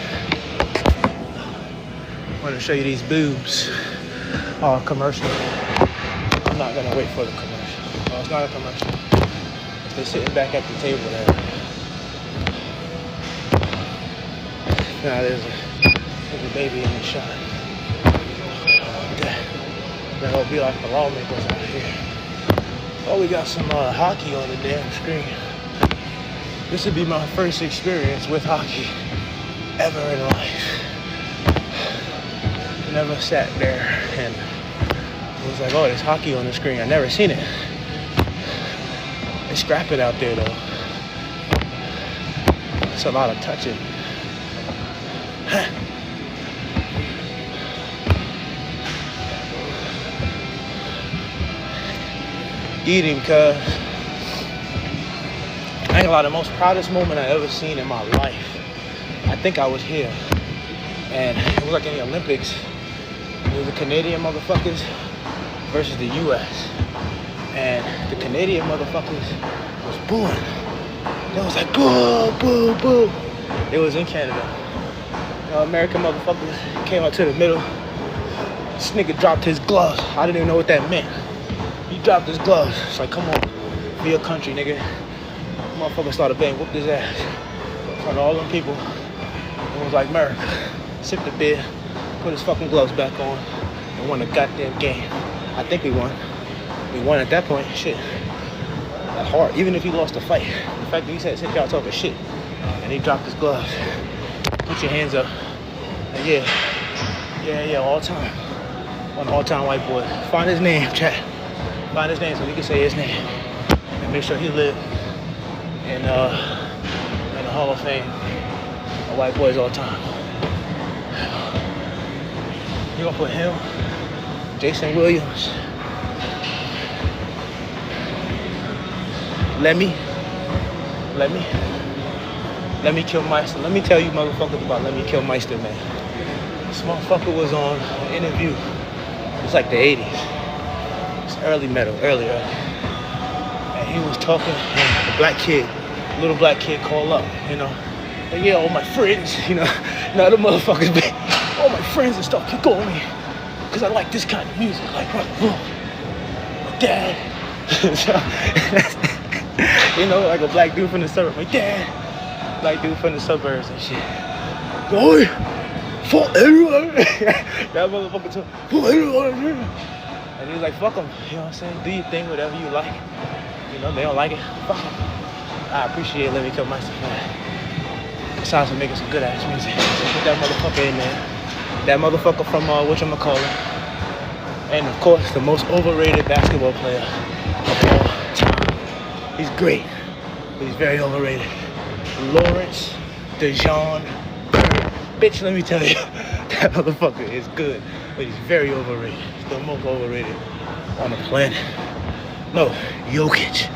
I want to show you these boobs. Oh, commercial. I'm not gonna wait for the commercial. Oh, it's not a commercial. They're sitting back at the table there. Now there's a baby in the shot. That'll be like the lawmakers out here. Oh, we got some hockey on the damn screen. This would be my first experience with hockey ever in life. I never sat there and was like, oh, there's hockey on the screen. I never seen it. They scrap it out there though. It's a lot of touching. Eating, cuz I ain't gonna lie, the most proudest moment I ever seen in my life. I think I was here, and it was like in the Olympics. It was the Canadian motherfuckers versus the U.S. And the Canadian motherfuckers was booing. They was like, boo, boo, boo. It was in Canada. You know, American motherfuckers came up to the middle. This nigga dropped his gloves. I didn't even know what that meant. He dropped his gloves. It's like, come on, be a country, nigga. Motherfucker started bang, whooped his ass in front of all them people. It was like, Merc, sipped the beer, put his fucking gloves back on, and won the goddamn game. I think we won. We won at that point. Shit. That hard. Even if he lost the fight. The fact that he said, since y'all talking shit, and he dropped his gloves. Put your hands up. And yeah, all time. One all-time white boy. Find his name, chat. Find his name so he can say his name. And make sure he live in the Hall of Fame of white boys all time. You gonna put him, Jason Williams, Let me kill Meister. Let me tell you motherfuckers about Let Me Kill Meister, man. This motherfucker was on an interview. It's like the 80s. It's early. And he was talking, and a little black kid call up, you know. Like, yeah, all my friends, you know. Now the motherfuckers be, all my friends and stuff keep calling me. Because I like this kind of music. Like, Dad. You know, like a black dude from the suburbs. Like, Dad. Black dude from the suburbs and shit. Boy, for everyone. That motherfucker told for everyone. And he was like, fuck them. You know what I'm saying? Do your thing, whatever you like. You know, they don't like it. Fuck them. I appreciate Let Me Kill Myself, man. Besides for making some good ass music. So put that motherfucker in there. That motherfucker from whatchamacallit. And of course, the most overrated basketball player of all time. He's great, but he's very overrated. Lawrence DeJohn Bird. Bitch, let me tell you, that motherfucker is good, but he's very overrated. He's the most overrated on the planet. No, Jokic.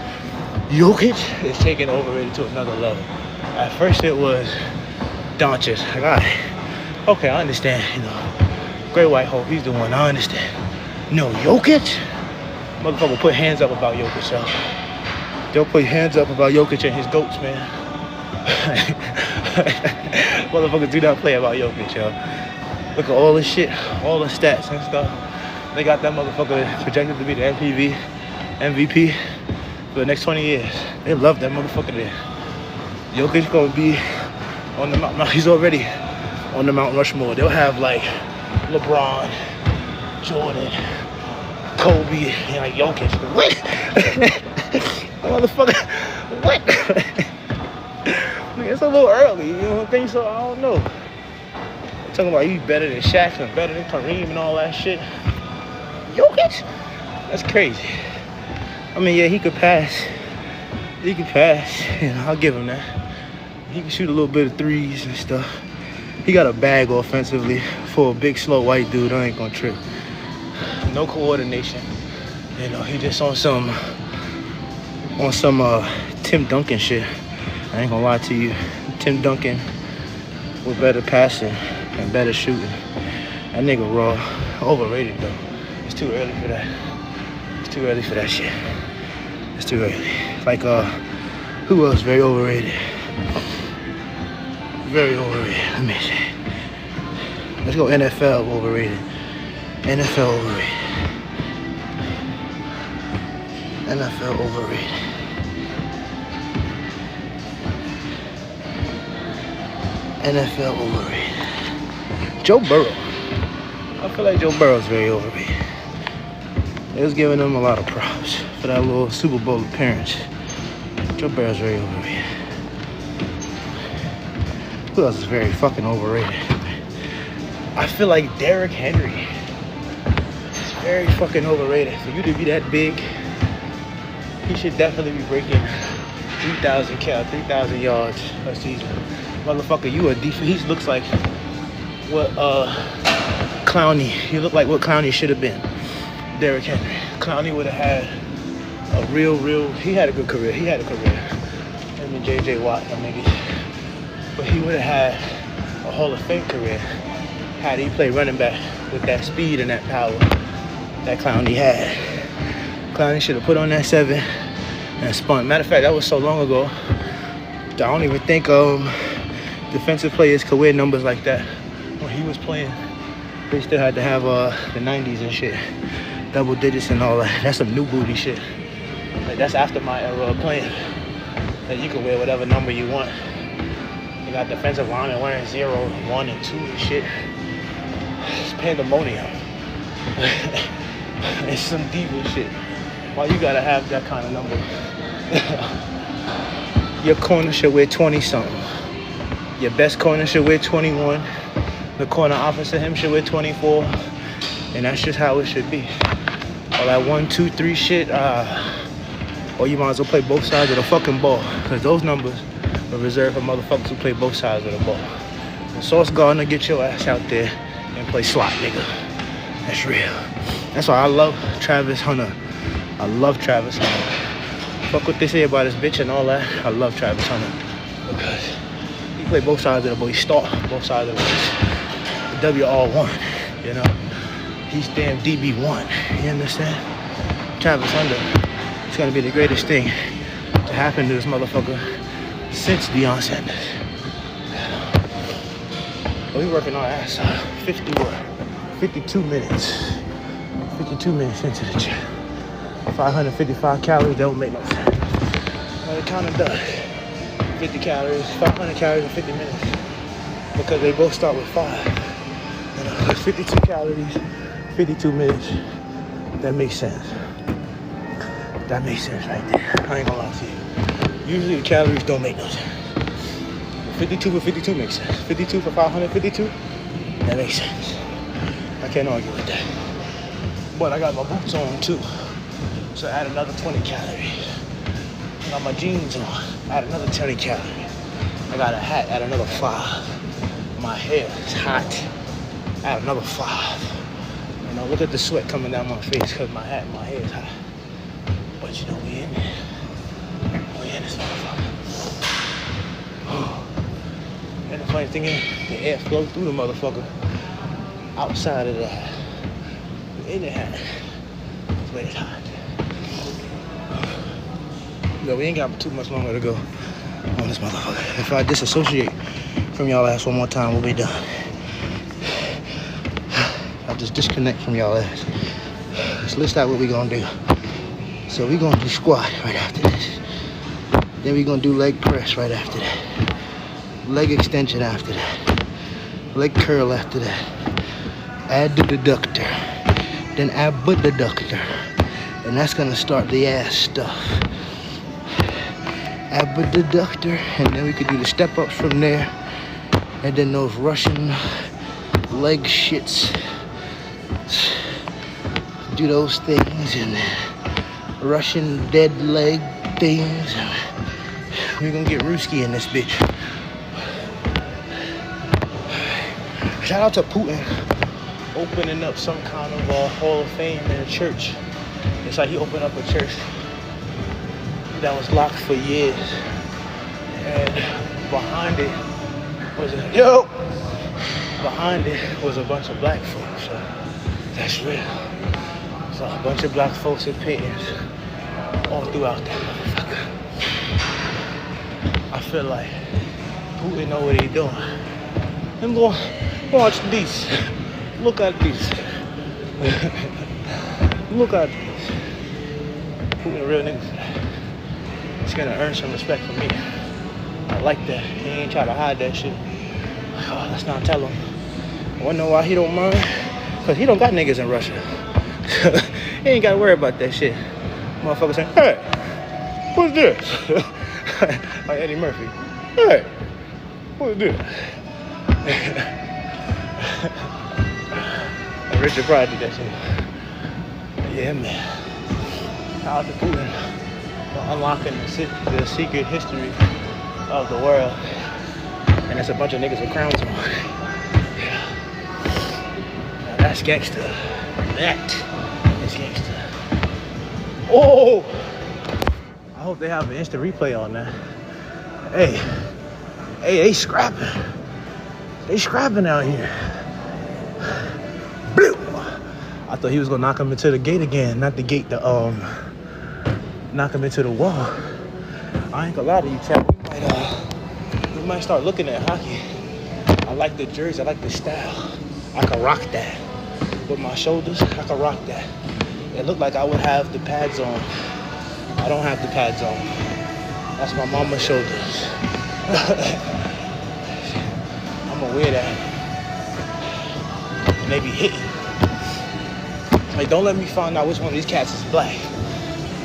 Jokic is taking overrated to another level. At first it was Doncic. Like, all right, okay, I understand, you know. Great White Hope, he's the one, I understand. No, Jokic? Motherfucker put hands up about Jokic, y'all. They'll put hands up about Jokic and his goats, man. Motherfuckers do not play about Jokic, y'all. Look at all this shit, all the stats and stuff. They got that motherfucker projected to be the MVP for the next 20 years. They love that motherfucker there. Jokic gonna be on the Mount. He's already on the Mount Rushmore. They'll have like LeBron, Jordan, Kobe, and like Jokic. What? Motherfucker, what? It's a little early, you know what I think? So I don't know. They're talking about he's better than Shaq and better than Kareem and all that shit. Jokic? That's crazy. I mean, yeah, he could pass. You know, I'll give him that. He can shoot a little bit of threes and stuff. He got a bag offensively for a big, slow white dude. I ain't gonna trip. No coordination. You know, he just on some Tim Duncan shit. I ain't gonna lie to you. Tim Duncan with better passing and better shooting. That nigga Raw, overrated though. It's too early for that. It's too early for that shit. It's too early. Like who else very overrated? Very overrated. Let me see. Let's go NFL overrated. NFL overrated. NFL overrated. NFL overrated. Joe Burrow. I feel like Joe Burrow's very overrated. They was giving him a lot of props for that little Super Bowl appearance. Joe Burrow's very overrated. Who else is very fucking overrated? I feel like Derrick Henry is very fucking overrated. For you to be that big, he should definitely be breaking 3,000 yards a season. Motherfucker, you a defense. He looks like what Clowney. He looked like what Clowney should have been. Derrick Henry. Clowney would have had a real. He had a good career. Him and J.J. Watt, maybe. But he would have had a Hall of Fame career had he played running back with that speed and that power that Clowney had. Clowney should have put on that 7 and spun. Matter of fact, that was so long ago. I don't even think defensive players could wear numbers like that. When he was playing, they still had to have the 90s and shit. Double digits and all that. That's some new booty shit. Like, that's after my era of playing. That you can wear whatever number you want. You got defensive linemen wearing 0, 1, and 2 and shit. It's pandemonium. It's some diva shit. Why you gotta have that kind of number? Your corner should wear 20-something. Your best corner should wear 21. The corner opposite him should wear 24. And that's just how it should be. All that 1, 2, 3 shit, or you might as well play both sides of the fucking ball. Because those numbers are reserved for motherfuckers who play both sides of the ball. And Sauce Gardner, get your ass out there and play slot, nigga. That's real. That's why I love Travis Hunter. I love Travis Hunter. Fuck what they say about his bitch and all that. I love Travis Hunter. Because he play both sides of the ball. He start both sides of the ball. The WR1, you know. He's damn DB1. You understand? Travis Hunter. It's gonna be the greatest thing to happen to this motherfucker since Deion Sanders. Well, we working our ass off. 52 minutes. 52 minutes into the gym. 555 calories, don't make no sense. Well, it kind of does. 50 calories, 500 calories in 50 minutes. Because they both start with 5. You know, 52 calories, 52 minutes. That makes sense. That makes sense right there. I ain't gonna lie to you. Usually the calories don't make no sense. 52 for 52 makes sense. 52 for 552, that makes sense. I can't argue with that. But I got my boots on too. So add another 20 calories. I got my jeans on, add another 20 calories. I got a hat, add another 5. My hair is hot, add another 5. You know, look at the sweat coming down my face because my hair is hot. But you know, we in there. We in this motherfucker. And the funny thing is, the air flows through the motherfucker outside of that. In the hat. That's where it's hot. No, we ain't got too much longer to go on this motherfucker. If I disassociate from y'all ass one more time, we'll be done. I'll just disconnect from y'all ass. Let's list out what we gonna do. So we gonna do squat right after this. Then we gonna do leg press right after that. Leg extension after that. Leg curl after that. Add the deductor. Then abductor. And that's gonna start the ass stuff. Abductor, and then we could do the step ups from there. And then those Russian leg shits. Do those things and Russian dead leg things. We're gonna get Ruski in this bitch. Shout out to Putin opening up some kind of Hall of Fame in a church. It's like he opened up a church that was locked for years. And behind it was a, yo! behind it was a bunch of black folks. So that's real. So a bunch of black folks in paintings all throughout that motherfucker. I feel like Putin know what he doing. I'm going watch this. Look at this. Look at this. Putin real niggas. He's gonna earn some respect from me. I like that. He ain't try to hide that shit. Oh, let's not tell him. I wanna know why he don't mind? Cause he don't got niggas in Russia. He ain't gotta worry about that shit. Motherfucker saying, hey, what's this? Like Eddie Murphy. Hey, what's this? And Richard Pryor did that shit. Yeah, man. Shout out to Putin for unlocking the secret history of the world. And that's a bunch of niggas with crowns on. Yeah. Now that's gangster. That is gangster. Oh! I hope they have an instant replay on that. Hey, they scrapping. They scrapping out here. Bloop! I thought he was gonna knock him into the gate again. Not the gate, knock him into the wall. I ain't gonna lie to you, Chad. We might start looking at hockey. I like the jersey, I like the style. I can rock that. With my shoulders, I can rock that. It looked like I would have the pads on. I don't have the pads on. That's my mama's shoulders. I'm gonna wear that. And they be hitting. Like, don't let me find out which one of these cats is black.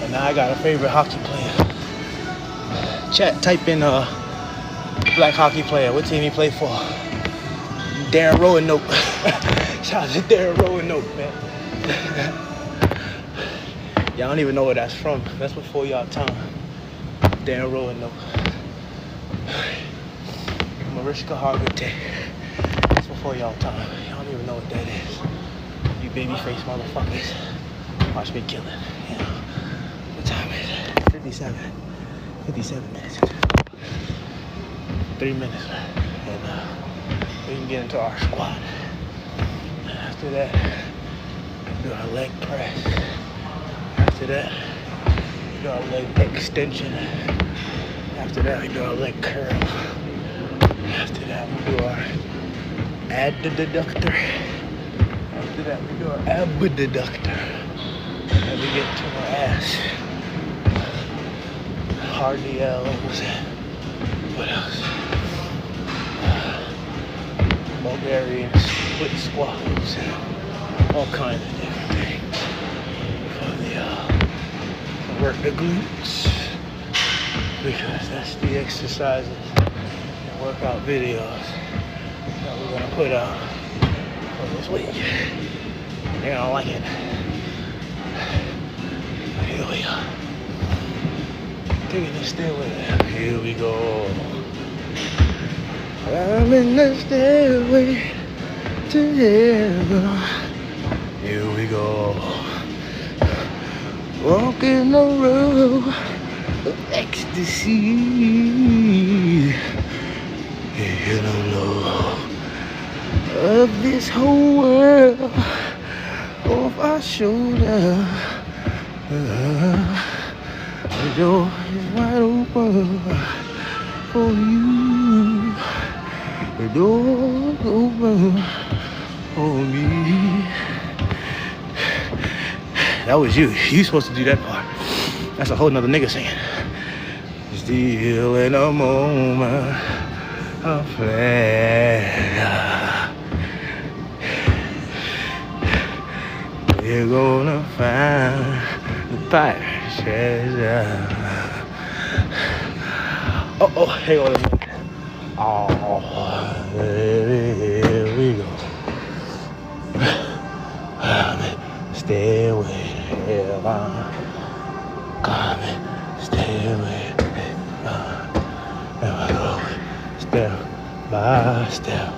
And now I got a favorite hockey player. Chat, type in black hockey player. What team he play for? Darren Roanoke. Shout out to Darren Roanoke, man. Y'all don't even know where that's from. That's before y'all time. Darren Roanoke. Mariska Hargitay. That's before y'all time. Y'all don't even know what that is. You baby-faced motherfuckers. Watch me kill it. You know. What time is it? 57 minutes. 3 minutes left. And we can get into our squat. After that, we do our leg press. After that, we do our leg extension. After that, we do our leg curl. After that, we do our adductor. After that, we do our abductor. And we get to our ass. RDLs. What else? Bulgarian split squats. All kinds of different things. For work the glutes. Because that's the exercises and workout videos that we're gonna put out for this week. They're gonna like it. Here we are. Taking the stairway. Here we go. I'm in the stairway to heaven. Here we go. Walking the road of ecstasy. In the love of this whole world off our shoulder. The door is wide open for you. The door is open for me. That was you. You supposed to do that part. That's a whole nother nigga singing. Still in a moment of pleasure. We're gonna find the pirate treasure. Oh, hang on a minute. Oh, here we go. Stay away, heaven. Come and stay away, and we go step by step,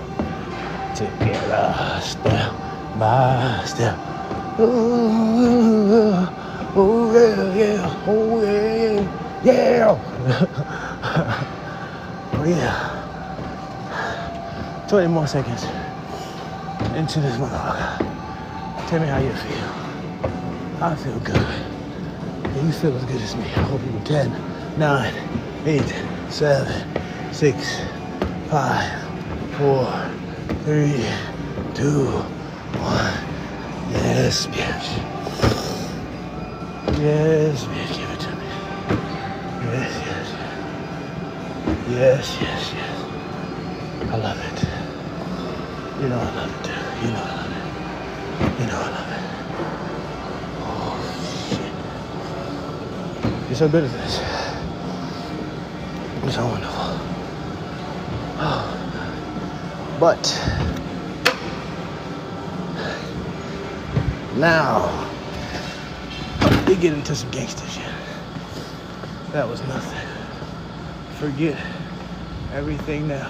together, step by step. Oh yeah, oh yeah. Oh yeah. 20 more seconds. into this motherfucker. Tell me how you feel. I feel good. And you feel as good as me. I hope you 10, 9, 8, 7, 6, 5, 4, 3, 2, 1. Yes, bitch. Yes, bitch. Give it to me. Yes, yes. Yes, yes, yes. I love it. You know I love it too. You know I love it. You know I love it. Oh, shit. You're so good at this. You're so wonderful. Oh. But now we get into some gangster shit. That was nothing. Forget everything now.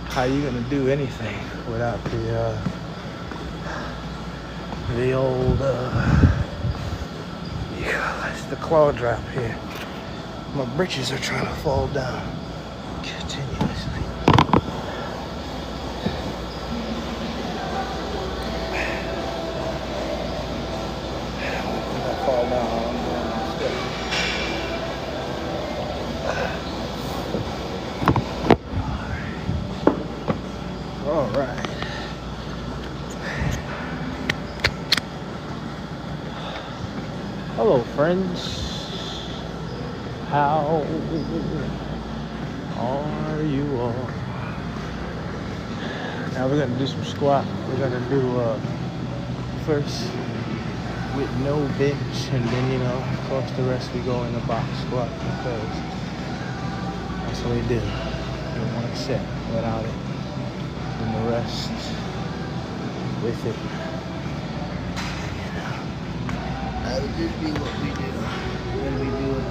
How you gonna do anything without the old it's the claw drop here. My britches are trying to fall down continuously. When I fall down, I'm going to All right. Hello, friends. How are you all? Now we're gonna do some squat. We're gonna do first with no bench, and then of course the rest we go in the box squat because that's what we do. You don't want to set without it, and the rest with it. That would just be what we do when we do it.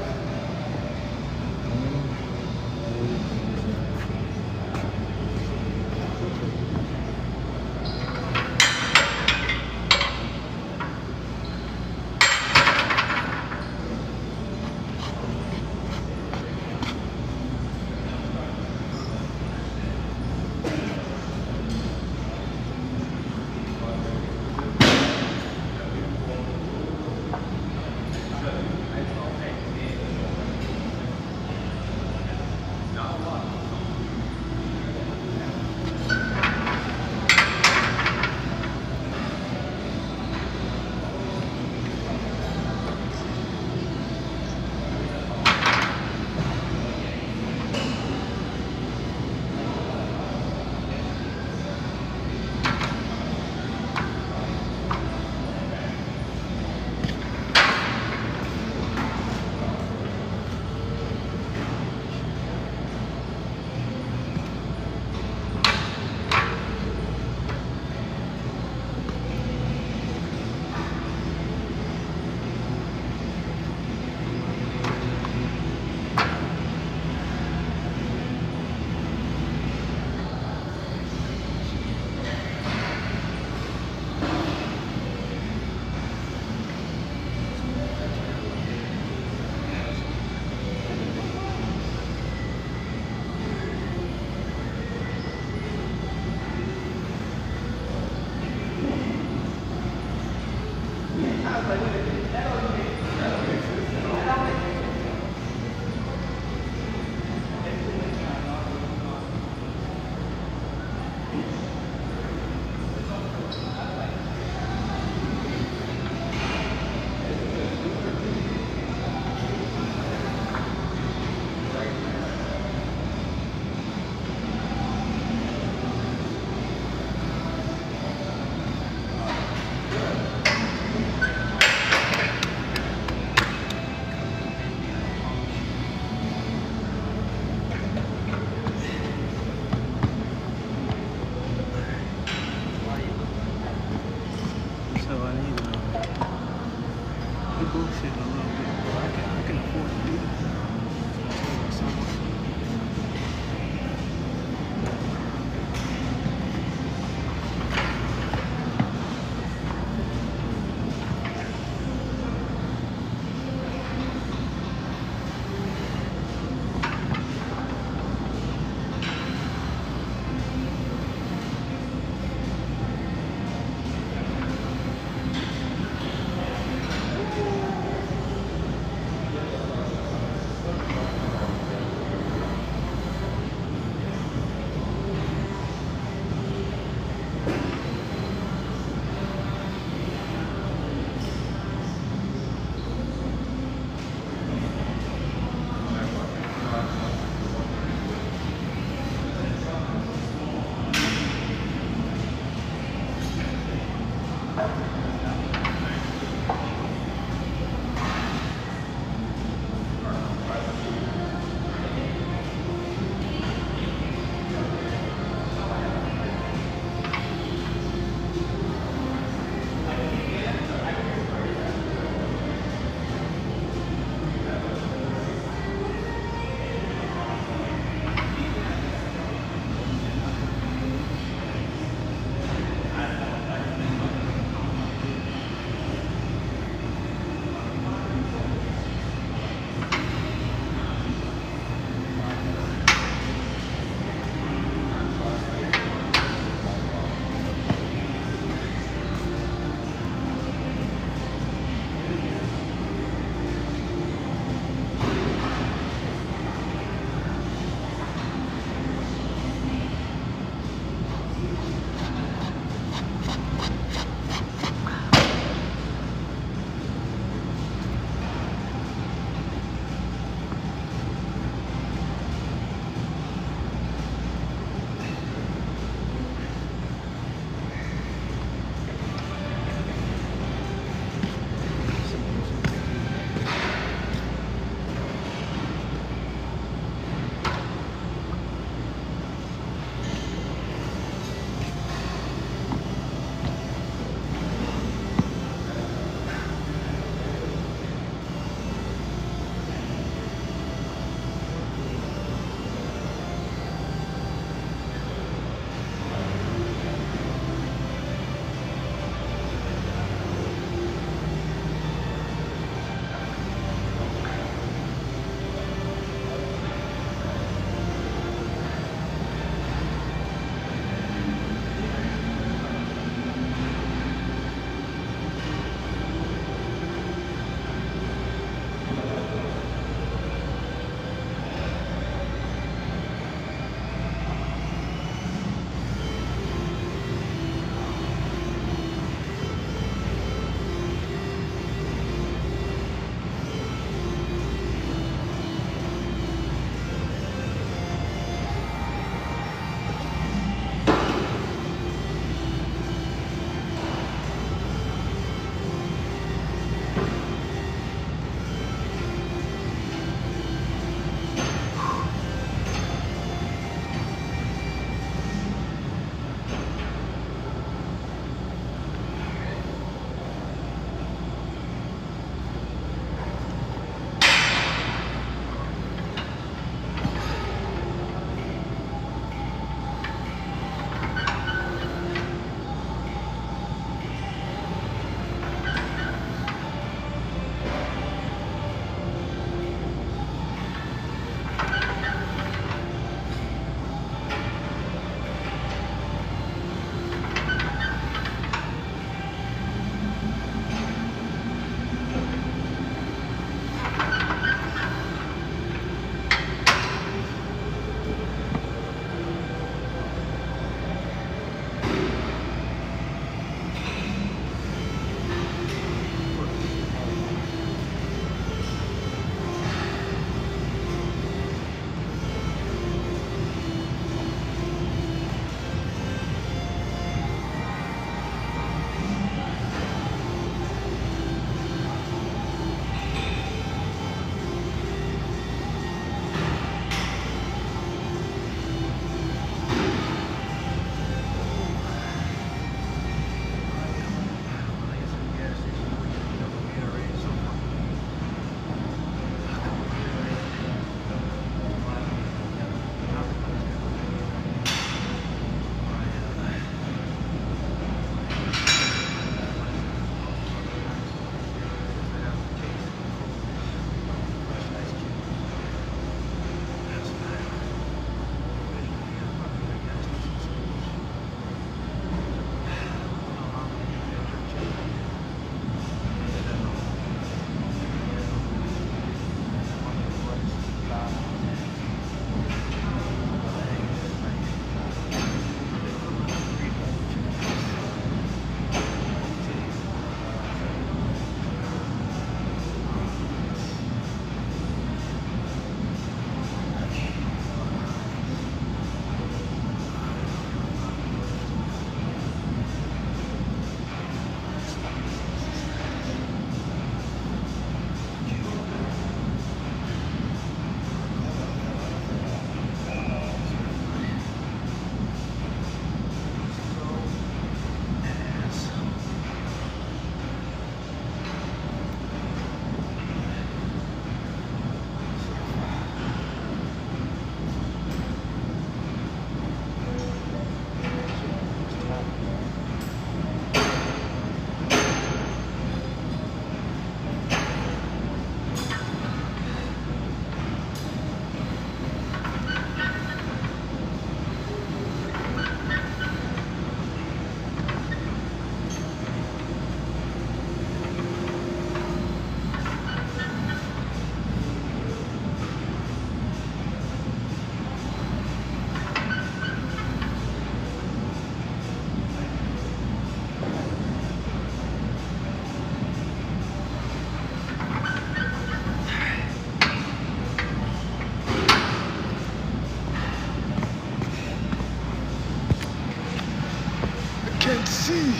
can't see.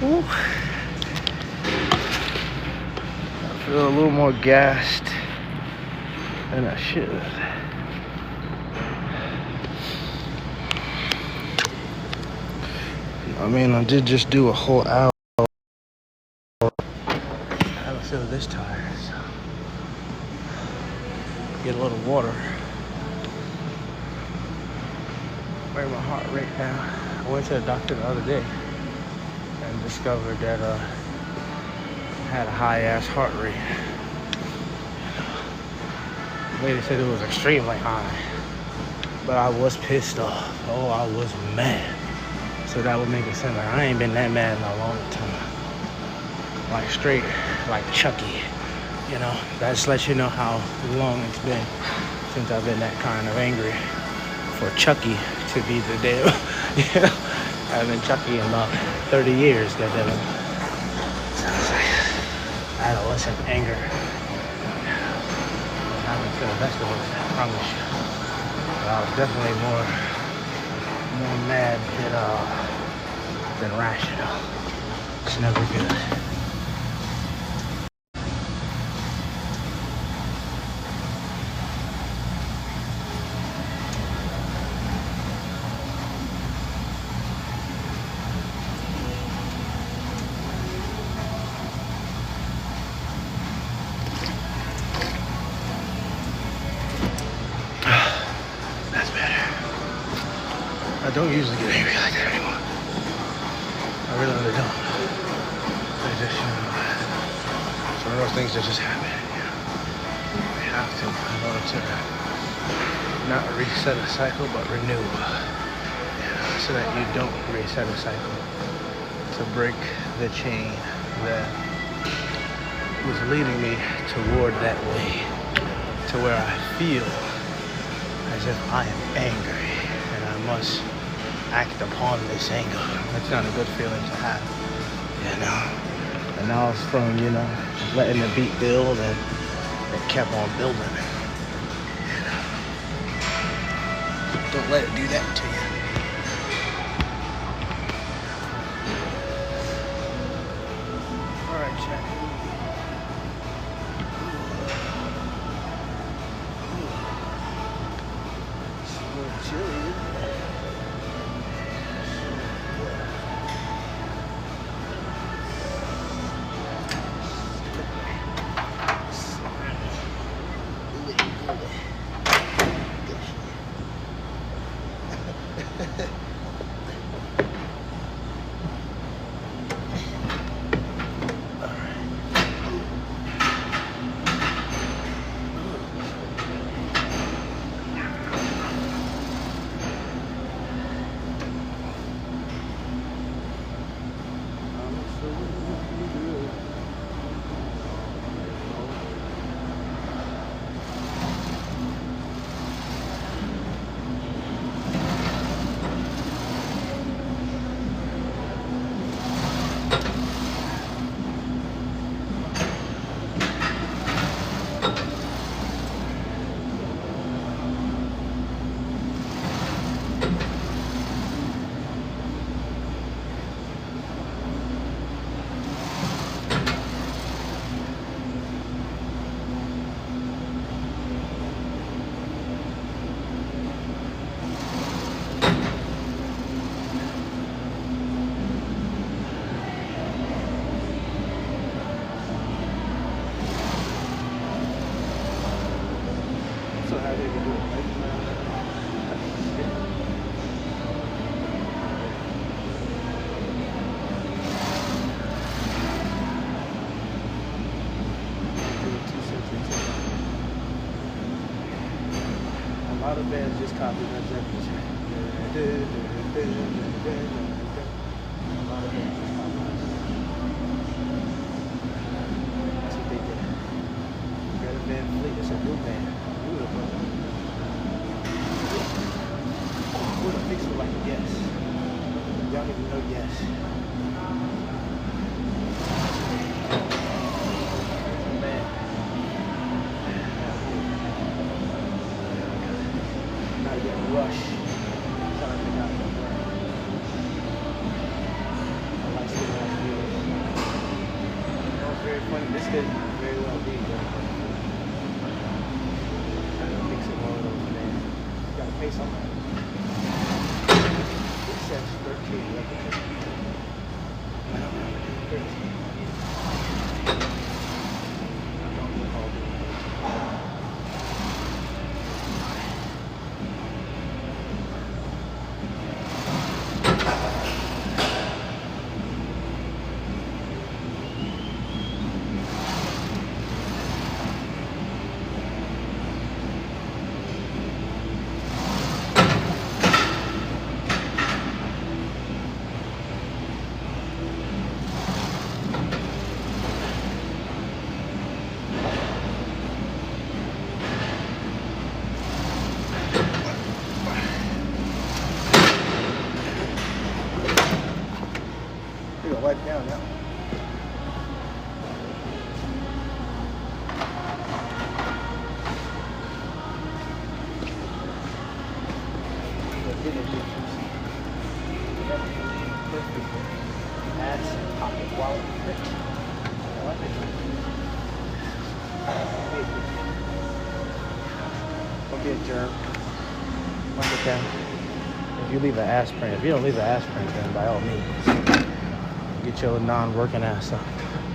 Ooh. I feel a little more gassed than I should. I mean, I did just do a whole hour. I don't feel this tired, so get a little water. Bring my heart rate down. I went to the doctor the other day and discovered that I had a high ass heart rate. The lady said it was extremely high, but I was pissed off. Oh, I was mad. So that would make it sound like I ain't been that mad in a long time. Like straight, like Chucky, you know. That just lets you know how long it's been since I've been that kind of angry. For Chucky to be the damn, you know. I haven't been Chucky in about 30 years, goddammit. Sounds like adolescent anger. What happened to the best of us, I promise you. But I was definitely more mad than rational. It's never good. I don't usually get angry like that anymore. I really don't. They just, you know, it's one of those things that just happen. You know, we have to in order to not reset a cycle, but renew. So that you don't reset a cycle. To break the chain that was leading me toward that way, to where I feel as if I am angry and I must act upon this anger. That's not a good feeling to have, you know. And now it's from, you know, letting the beat build, and it kept on building. You know. Don't let it do that to you. All right, check. It's a little chilly. A lot of bands just copy that Zeppelin. A lot of bands just copy that. That's what they did. Greta Van Fleet, it's a new band. Beautiful. What a fix it like a Yes. Y'all need to know Yes. could very well be, but trying to mix it more of those, man. You gotta pay something. It says 13. I don't know. 13. I don't recall doing that. You're gonna wipe down now. Perfect. That's pocket wallet. I like it. Don't be a germ. Wipe it down. If you leave an ass print, if you don't leave an ass print, then by all means, get your non-working ass up.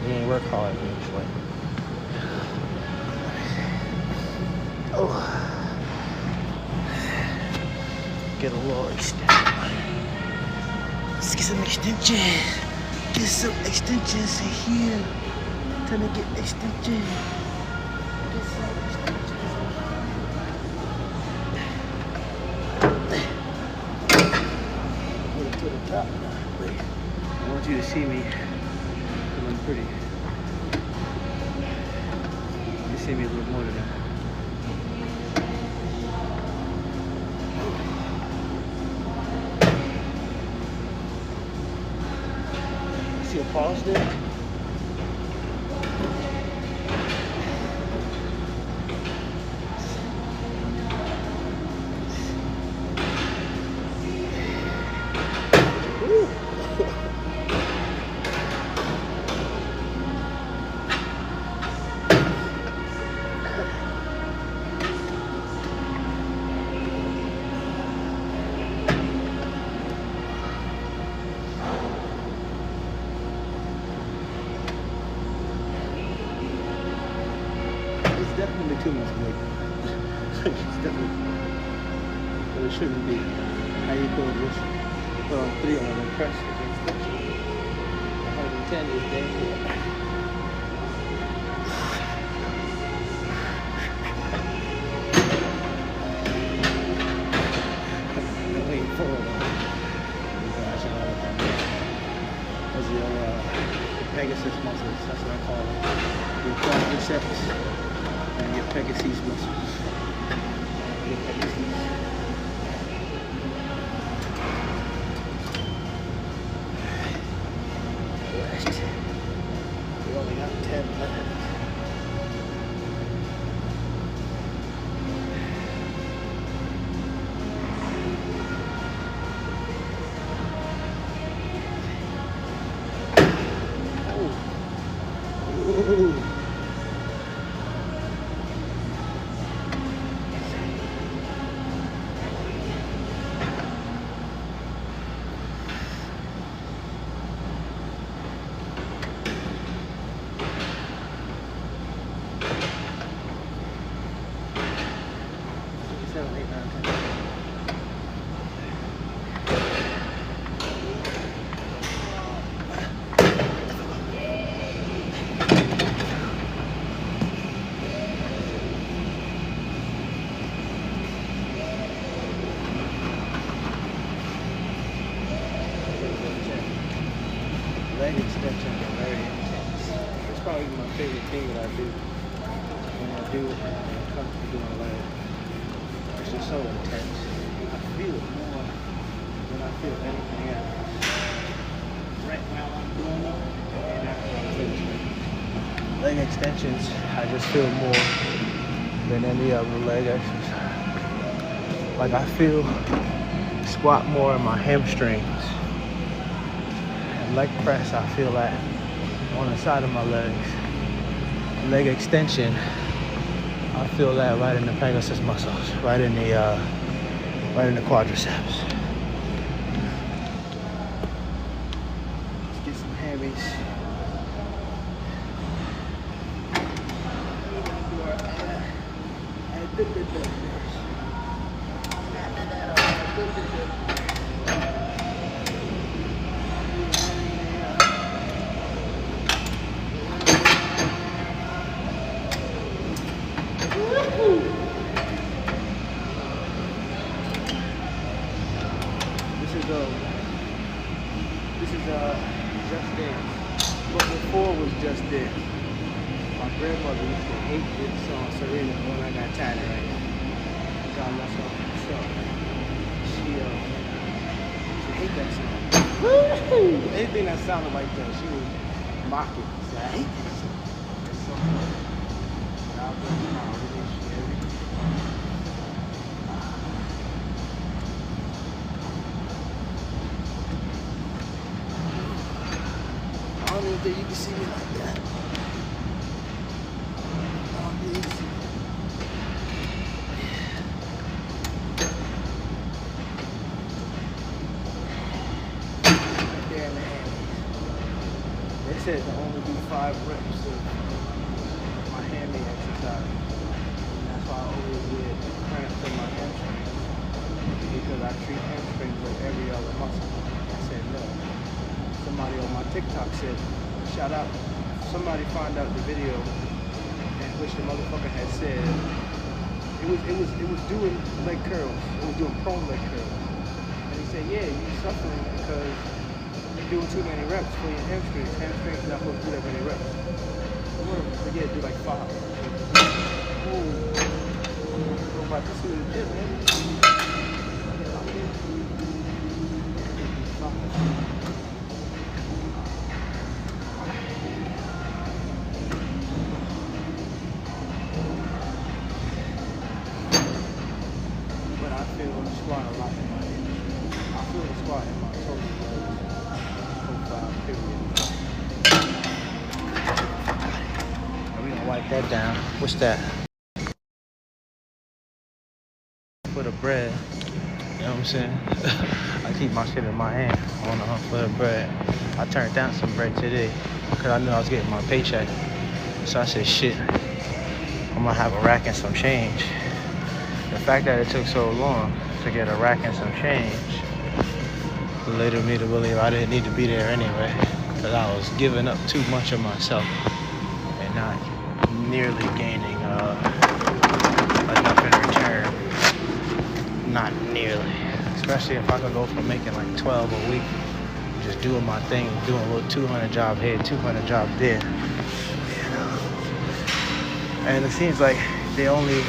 You ain't work hard usually. Oh. Get a little extension. Let's get some extensions. Get some extensions in here. Time to get extensions. Get some extensions. Put it to the top. Wait. I want you to see me feeling pretty. You see me a little more than that. See a pause there? Definitely too much weight. It's definitely, but it shouldn't be. How you go just put on 3 on the press against the 110 is damn good. I'm waiting for it. That's the Pegasus muscles. That's what I call them. Your quadriceps. And your Pegasus muscles. Your Pegasus. Rest. We only got 10 left. Oh. Ooh. Leg extensions are very intense. It's probably my favorite thing that I do when it comes to doing leg. It's just so intense. I feel it more than I feel anything else. Right while I'm doing them and after I'm finished. Leg extensions, I just feel more than any other leg exercise. Like I feel squat more in my hamstrings. Leg press, I feel that on the side of my legs. leg extension, I feel that right in the Pegasus muscles, right in the quadriceps. Let's get some hammies. This is Just Dance. But before was Just Dance. My grandmother used to hate this song, Serena, when I got tired of it. God bless her. So she hate that song. Anything that sounded like that, she would mock it. Say, I hate this song. It's so funny. God bless her. I don't even think you can see me like that. I don't think you can see me. Right there in the hand. They said to only do 5 reps of my hammy exercise. And that's why I always get cramps in my hamstrings. Because I treat hamstrings like every other muscle. I said no. Somebody on my TikTok said, shout out, somebody found out the video in which the motherfucker had said it was doing leg curls. It was doing prone leg curls. And he said, yeah, you're suffering because you're doing too many reps for your hamstrings. Hamstrings not supposed to do that many reps. So yeah, do like 5. Ooh. Go back to see the gym, man. Squat a lot in my head. I feel the squat in my total profile, period. We're gonna wipe that down. What's that? For the bread. You know what I'm saying? I keep my shit in my hand on the hunt for the bread. I turned down some bread today because I knew I was getting my paycheck. So I said, shit, I'm gonna have a rack and some change. The fact that it took so long to get a rack and some change led me to believe I didn't need to be there anyway, because I was giving up too much of myself and not nearly gaining enough in return. Not nearly. Especially if I could go from making like 12 a week, just doing my thing, doing a little 200 job here, 200 job there. You know? And it seems like they only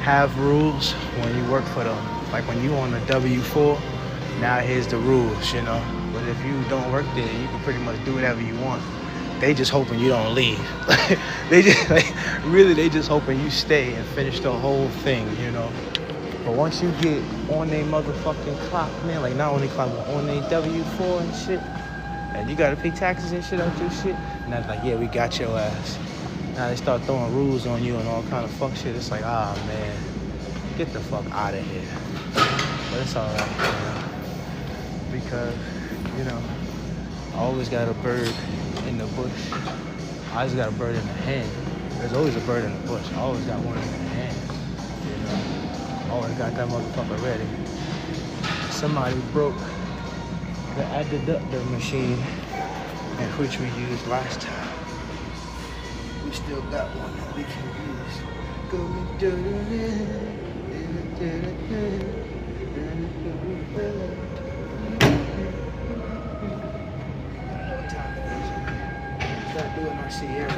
have rules when you work for them. Like when you on the W-4, now here's the rules, you know. But if you don't work there, you can pretty much do whatever you want. They just hoping you don't leave. They just hoping you stay and finish the whole thing, you know. But once you get on their motherfucking clock, man, like not only clock, but on their W-4 and shit, and you gotta pay taxes and shit out your shit, and that's like, yeah, we got your ass. Now they start throwing rules on you and all kind of fuck shit. It's like, ah, man, get the fuck out of here. But it's all right, you know, because, you know, I always got a bird in the bush. I always got a bird in the hand. There's always a bird in the bush. I always got one in the hand, you know. I always got that motherfucker ready. Somebody broke the adductor machine, in which we used last time. We still got one that we can use. What time it is? Start doing our Sierra.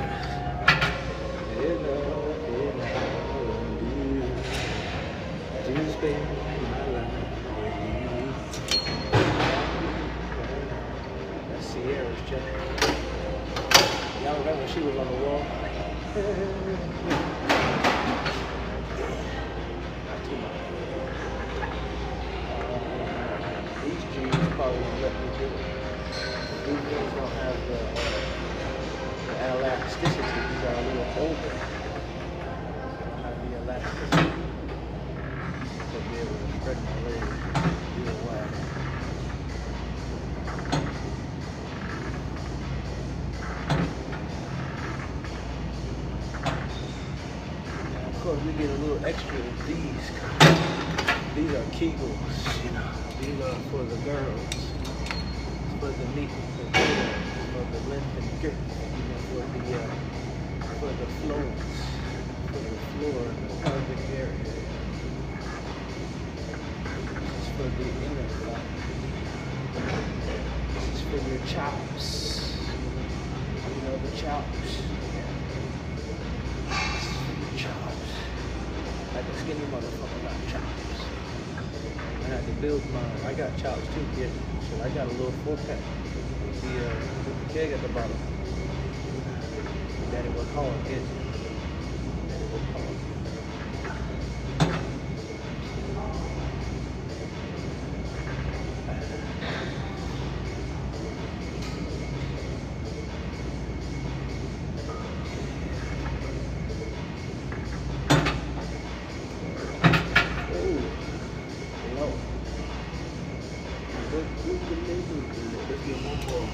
That's Sierra's check. Y'all remember she was on the wall? Not too much. These jeans probably won't let me do it. These jeans don't have the and elasticity. These are a little older. Have the elasticity to be able to spread my legs real wide. Now, of course, we get a little extra with these. These are Kegels, you know. These are for the girls. It's for the meat, for the length and girth, you know, for the floors, for the floor, the pelvic area. This is for the inner thigh. This is for your chops. You know, the chops. This is for your chops. Like a skinny motherfucker got chops. I had to build mine. I got chops too, kid. So I got a little 4-pack. With the keg at the bottom. Daddy was hard, kid. Daddy was hard. Let's get one more.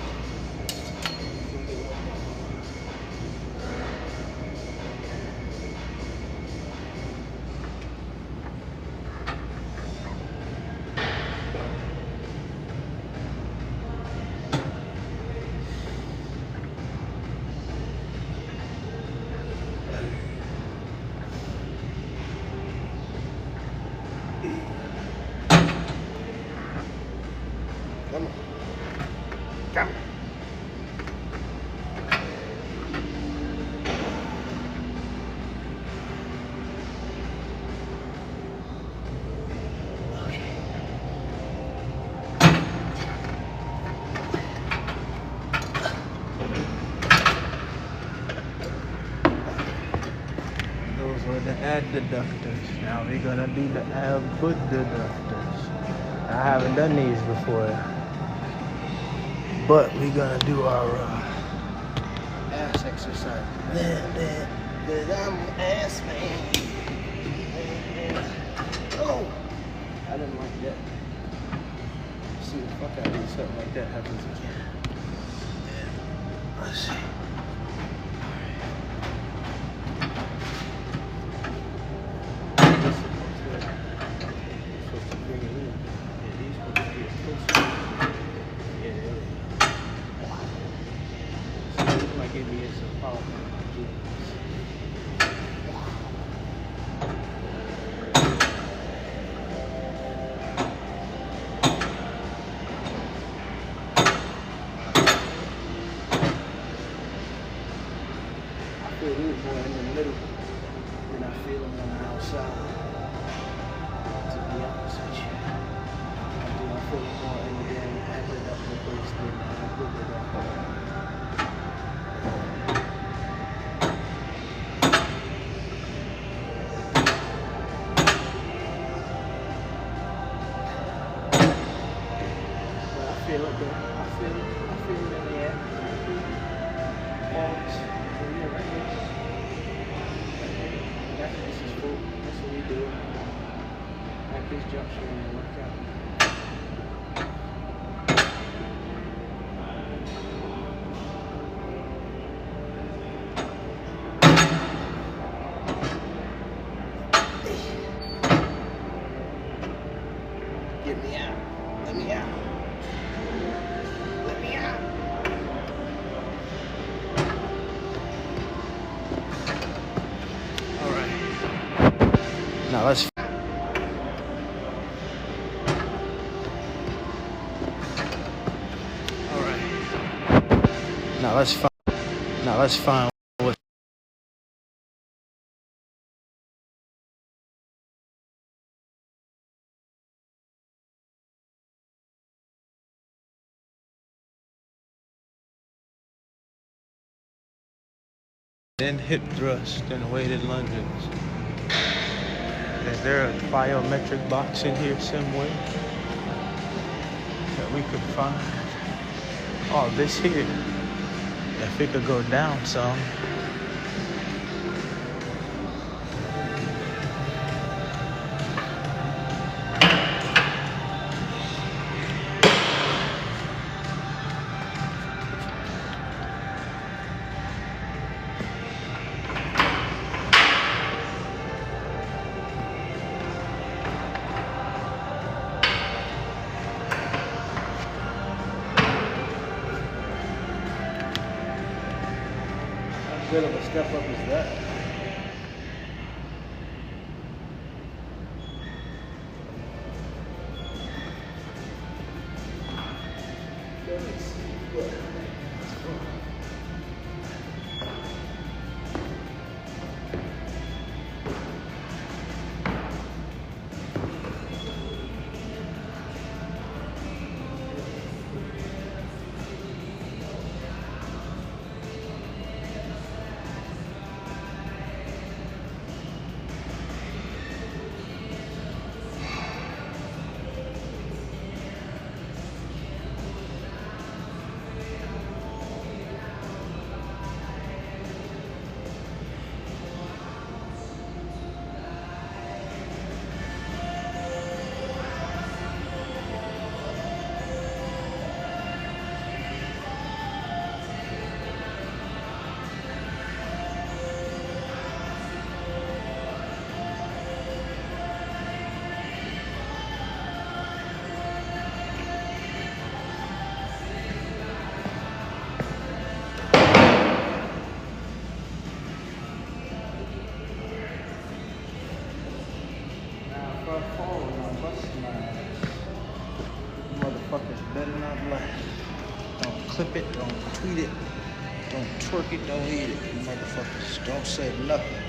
Come on. Come on. Those were the adductors. Now we're gonna do the abductors. I haven't done these before, but we're gonna do our ass exercise. I'm ass man. Oh, I didn't like that. See the fuck out of you, something like that happens again. Let's see. Give me some power. I feel these more in the middle than I feel them on the outside. To be honest with you, I feel them more in the damn abdominal place than I put it up. I feel it in the air. Pause. Yeah, right here. This is full. That's what we do. At this juncture in the workout. Get me out. Let me out. Let me out. All right. Now let's. All right. Now let's find. Now let's find what. Then hip thrust and weighted lunges. Is there a biometric box in here somewhere that we could find? Oh, this here If it could go down some. How good of a step up is that? Motherfuckers better not laugh. Don't clip it, don't tweet it, don't twerk it, don't eat it. Motherfuckers, don't say nothing.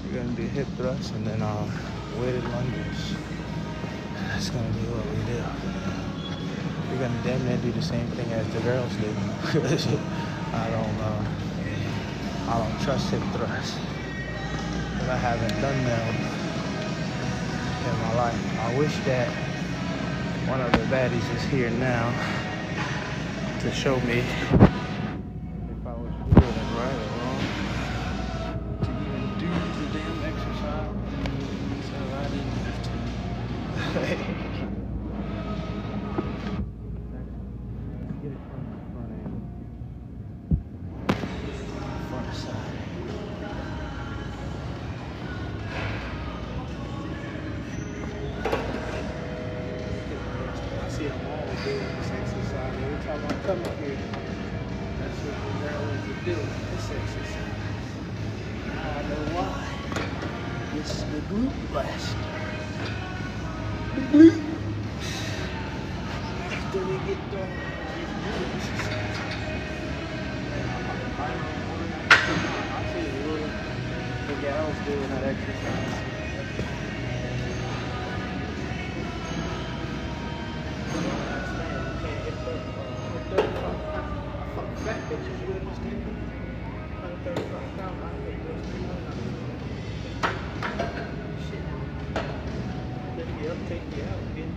We're gonna do hip thrusts and then weighted lunges. That's gonna be what we do. We're gonna damn near do the same thing as the girls do. I don't trust hip thrusts because I haven't done them in my life. I wish that one of the baddies is here now to show me if I was doing it right or wrong to even do the damn exercise. So I didn't have to. come up here. That's what the girl is to do. This exercise. I know why. This is the glute blast. The glute. After we get done with glute exercise. I see the gals doing that exercise. Fat bitches will understand. 135 pounds, I hate those 300. Shit. Lift you up, take you out, again.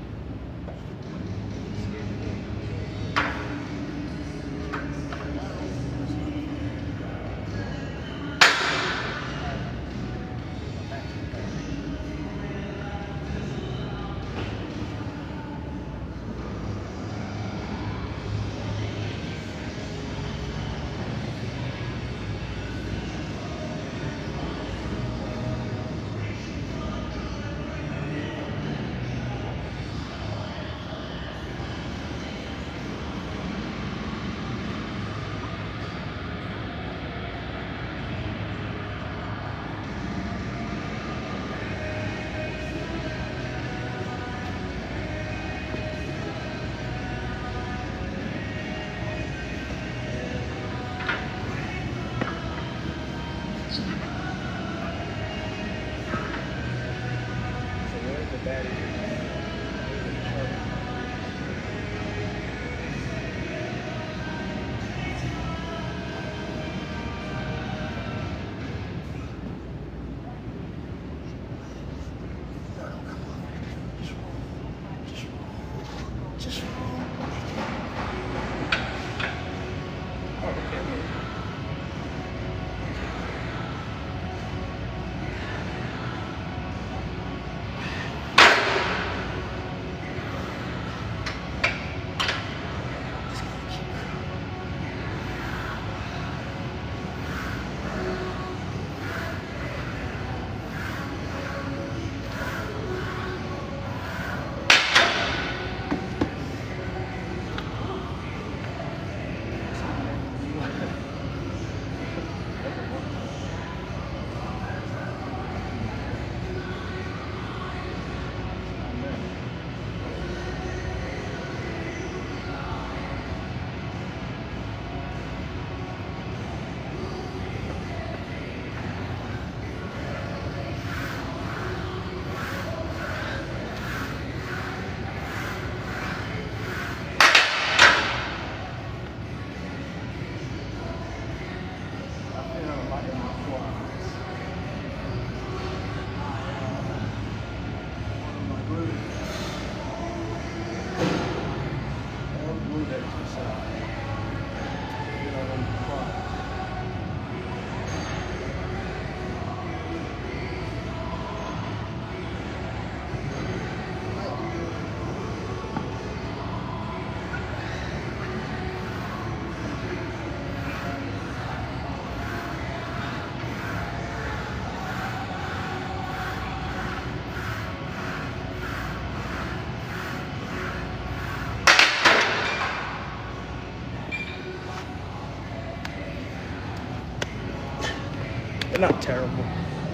They're not terrible,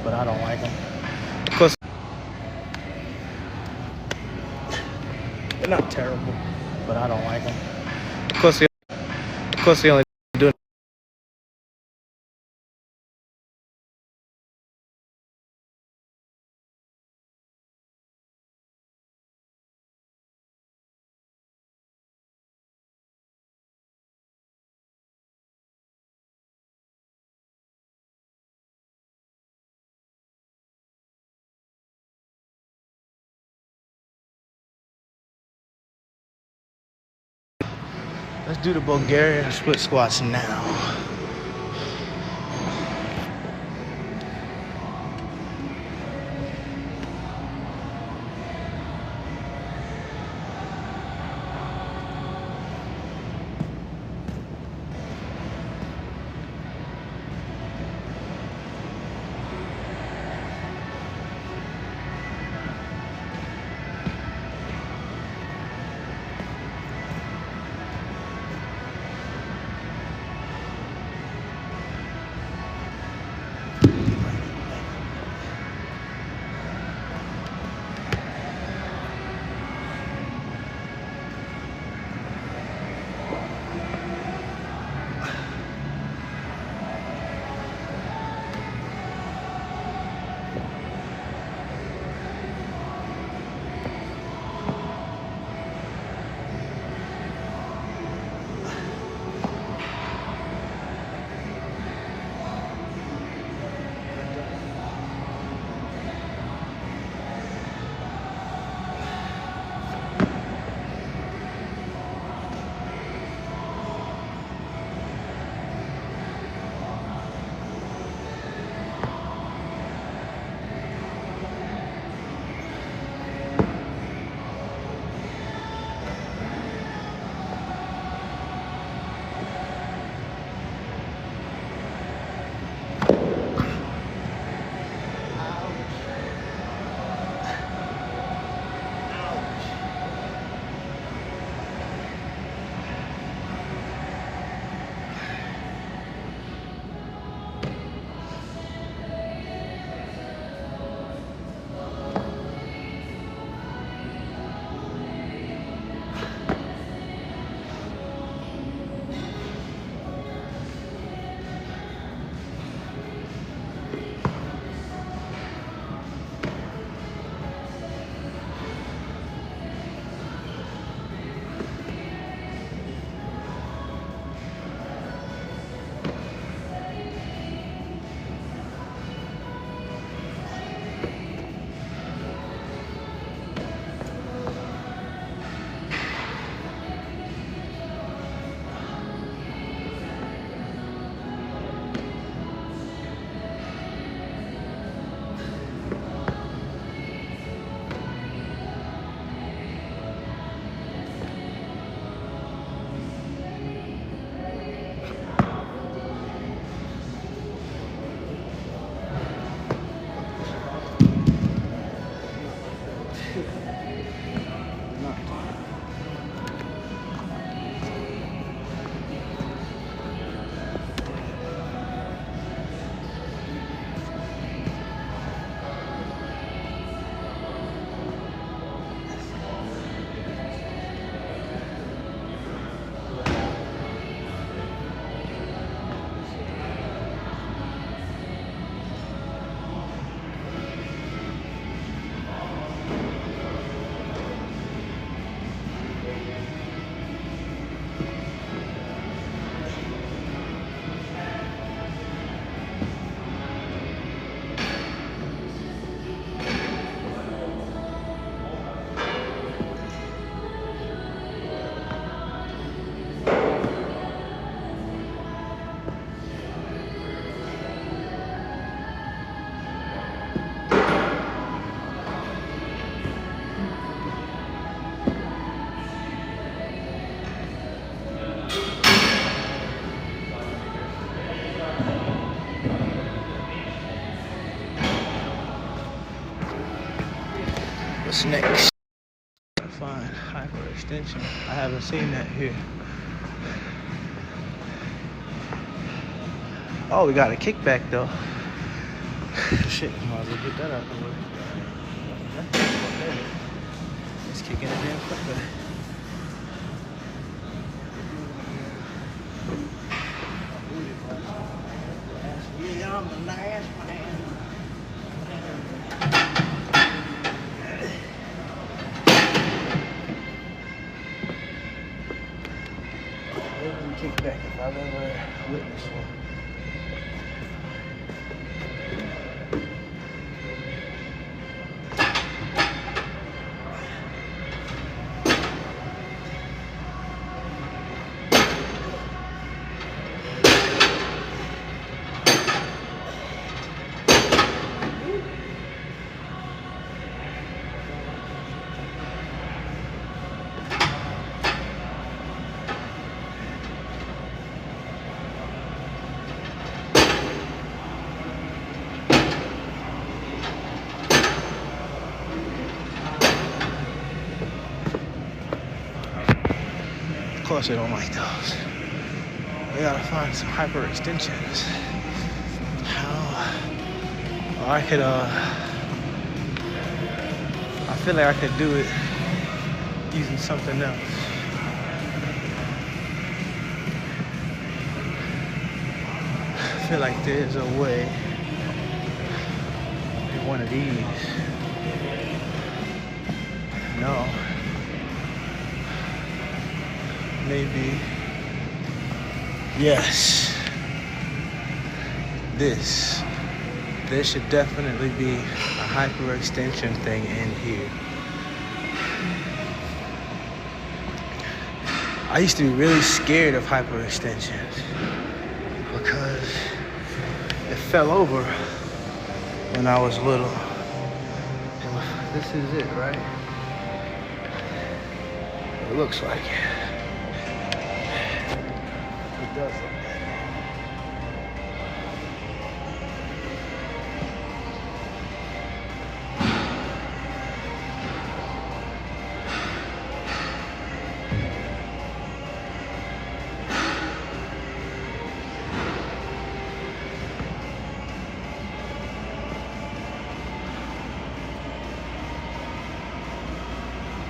but I don't like them. Cause they're not terrible, but I don't like them. Cause they only do it. Let's do the Bulgarian split squats now. What's next? Gotta find hyperextension. I haven't seen that here. Oh, we got a kickback though. Shit, might as well get that out the way. It's kicking a damn kickback. Yeah, I'm the last man. Every kickback if I've ever witnessed one. Of course, I don't like those. We gotta find some hyperextensions. How? Or I could, I feel like I could do it using something else. I feel like there's a way. Maybe one of these. No. Maybe. Yes. This. There should definitely be a hyperextension thing in here. I used to be really scared of hyperextensions because it fell over when I was little. And this is it, right? It looks like it. It does look like it.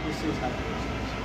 This is hyperextension.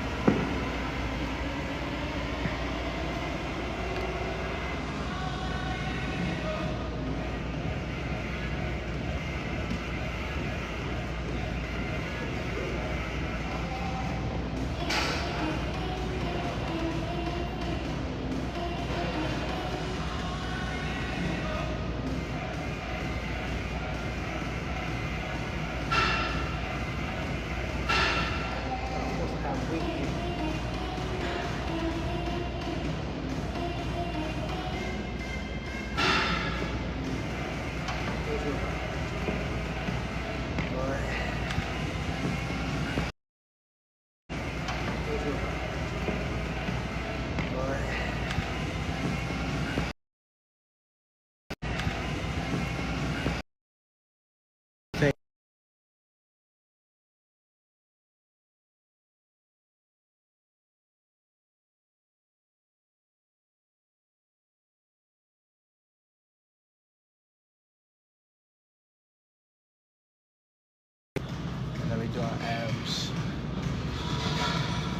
Doing abs,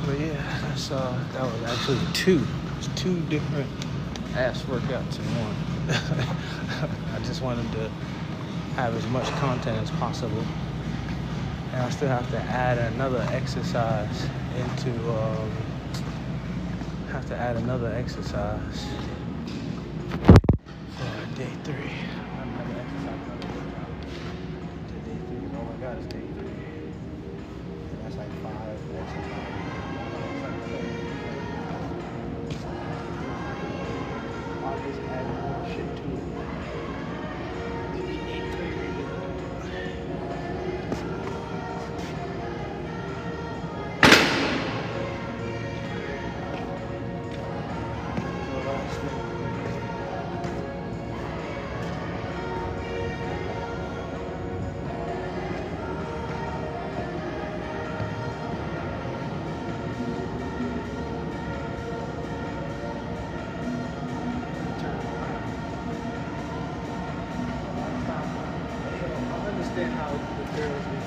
but yeah, that's that was actually two different ass workouts in one. I just wanted to have as much content as possible, and I still have to add another exercise into for day 3. Another exercise to day 3. Oh my god, it's day 3. That's like 5 exercises. I'll just add more shit to it.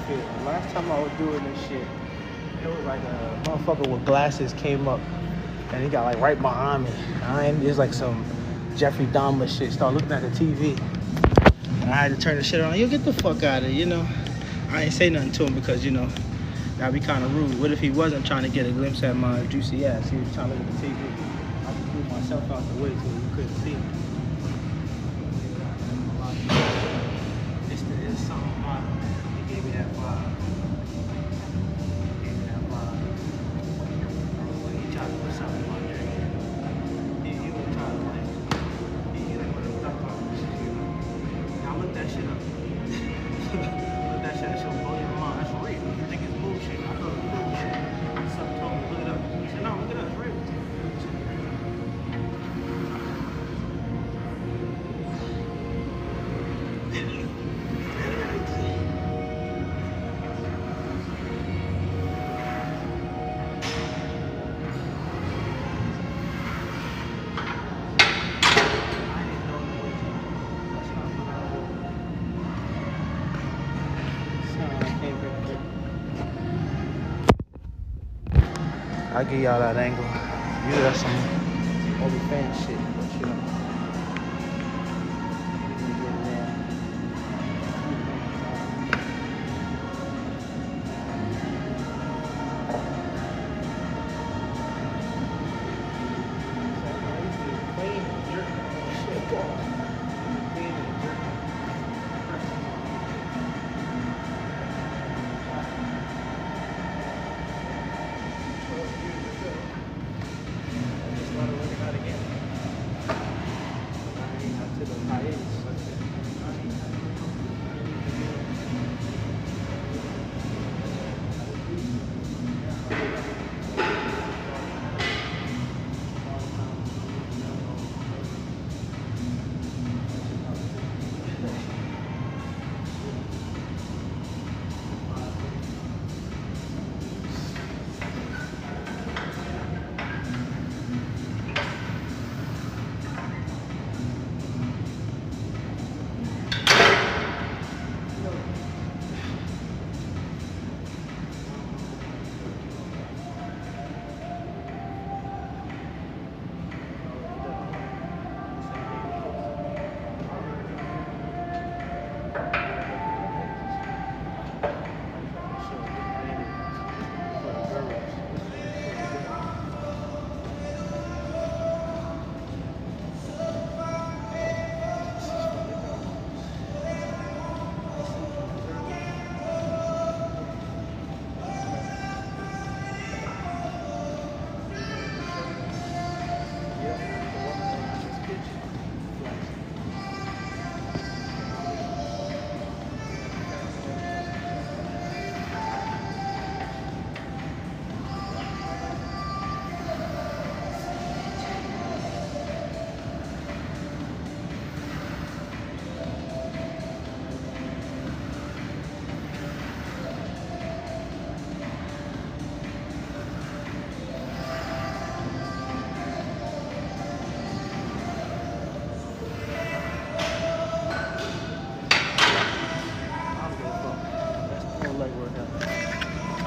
fit. Last time I was doing this shit, it was like a motherfucker with glasses came up and he got like right behind me. It's like some Jeffrey Dahmer shit. Start looking at the TV. And I had to turn the shit on. Yo, get the fuck out of it, you know. I ain't say nothing to him because, you know, that'd be kind of rude. What if he wasn't trying to get a glimpse at my juicy ass? He was trying to look at the TV. I just moved myself out the way so you couldn't see him. It's something about him. He gave me that vibe. He tried to put something in my drink. He was trying to like, he like put a duck on this shit, you know. Now look that shit up. Look that shit, that shit will blow your mind. That's real. You think it's bullshit. I know it's bullshit. Something told me, look it up. He said, no, look it up, it's real. I'll give y'all that angle. Usually that's some OnlyFans shit, but you know.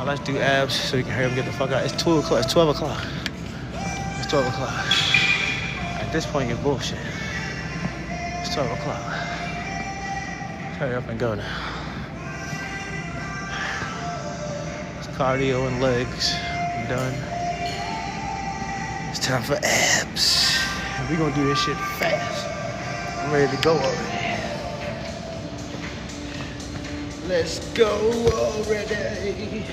Let's do abs so we can hurry up and get the fuck out. It's 2 o'clock. It's 12 o'clock. It's 12 o'clock. At this point, you're bullshit. It's 12 o'clock. Let's hurry up and go now. It's cardio and legs. I'm done. It's time for abs. And we're gonna do this shit fast. I'm ready to go already. Let's go already.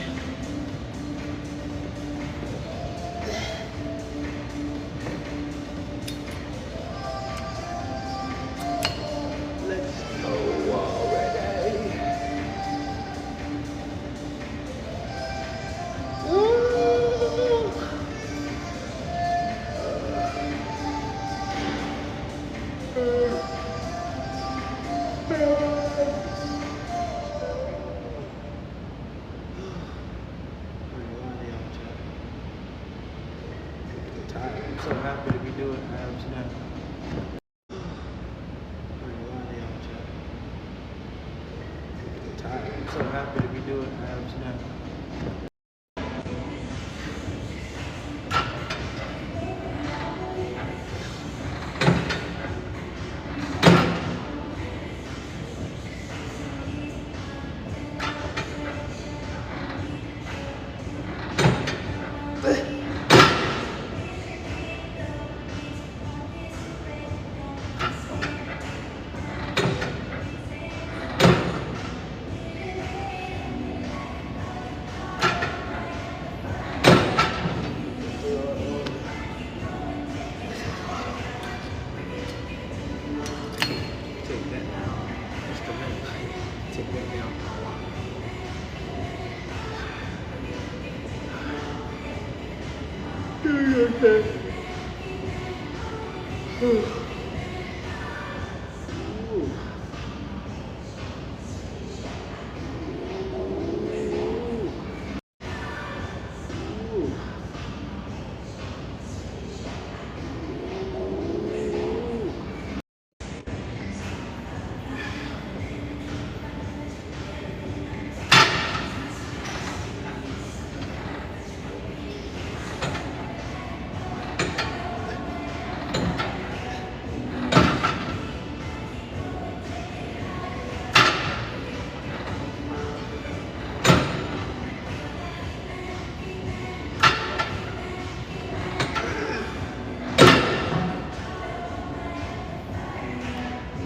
I'm so happy to be doing abs now. I'm so happy to be do it, abs now.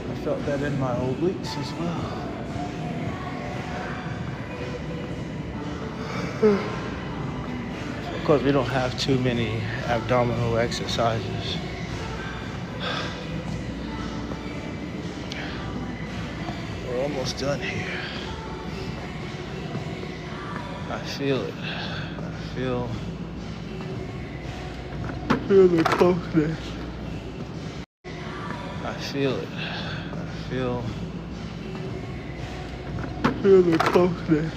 I felt that in my obliques as well. Of course, we don't have too many abdominal exercises. We're almost done here. I feel it. I feel the closeness. I feel it. I feel the closeness.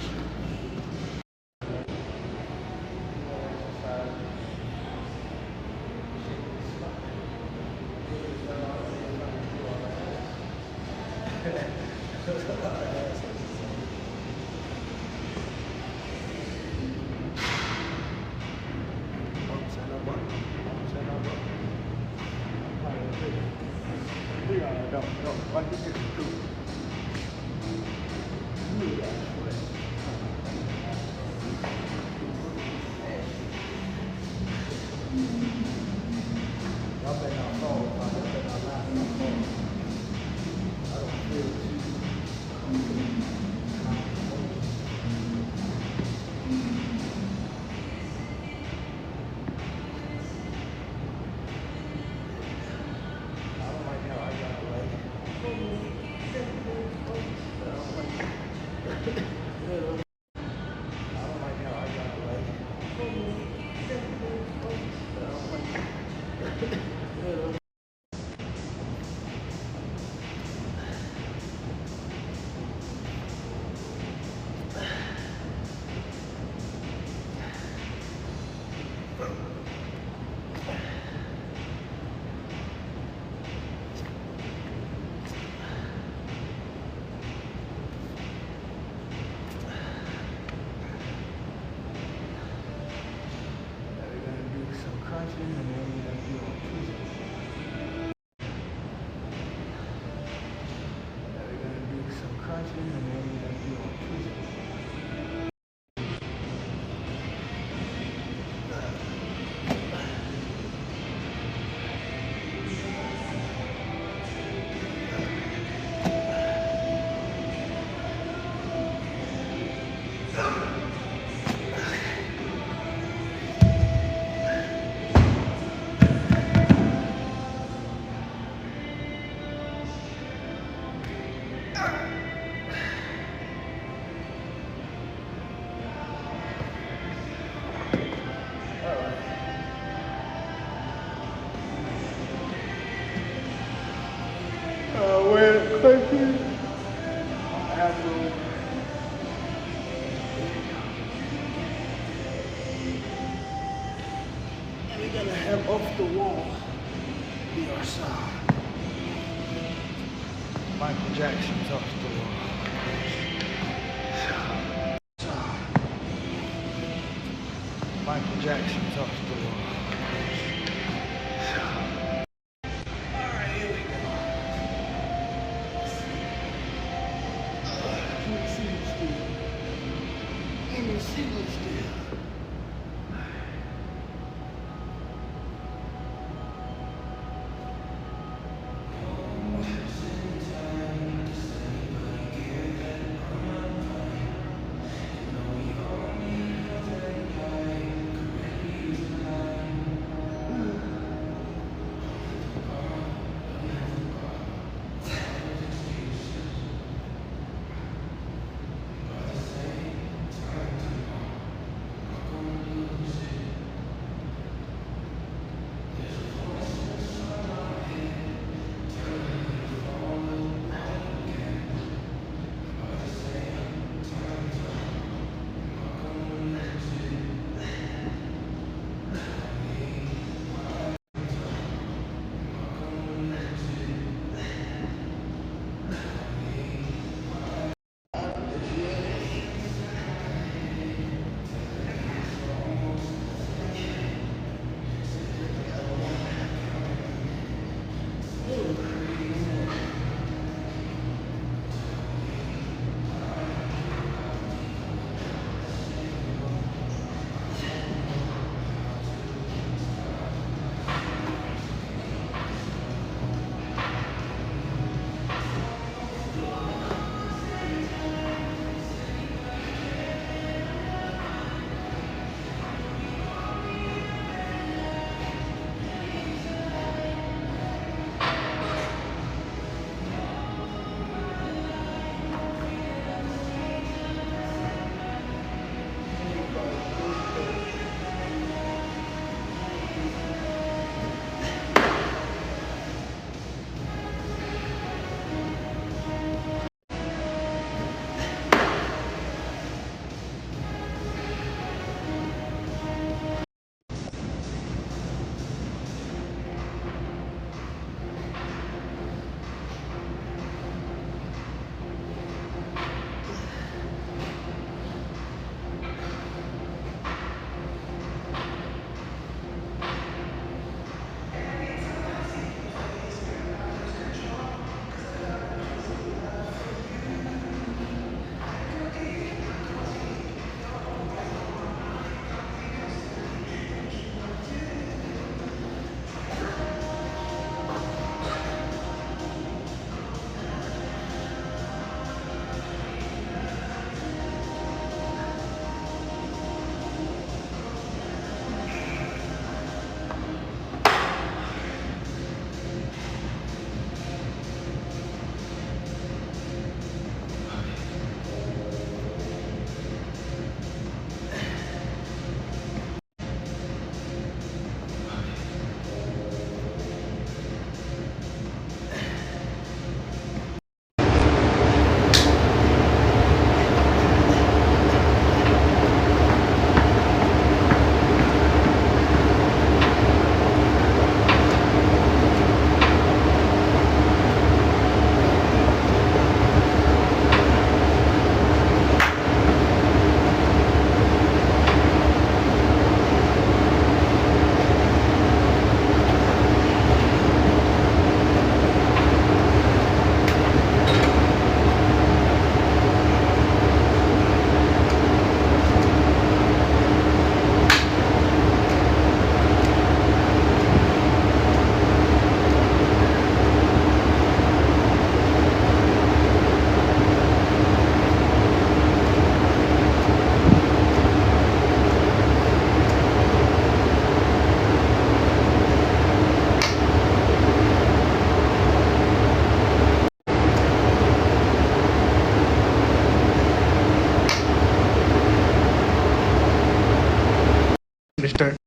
Off the wall, be our song. Michael Jackson's off the wall. Michael Jackson's off the wall. Alright, here we go. Can you see it still? Can you see it still?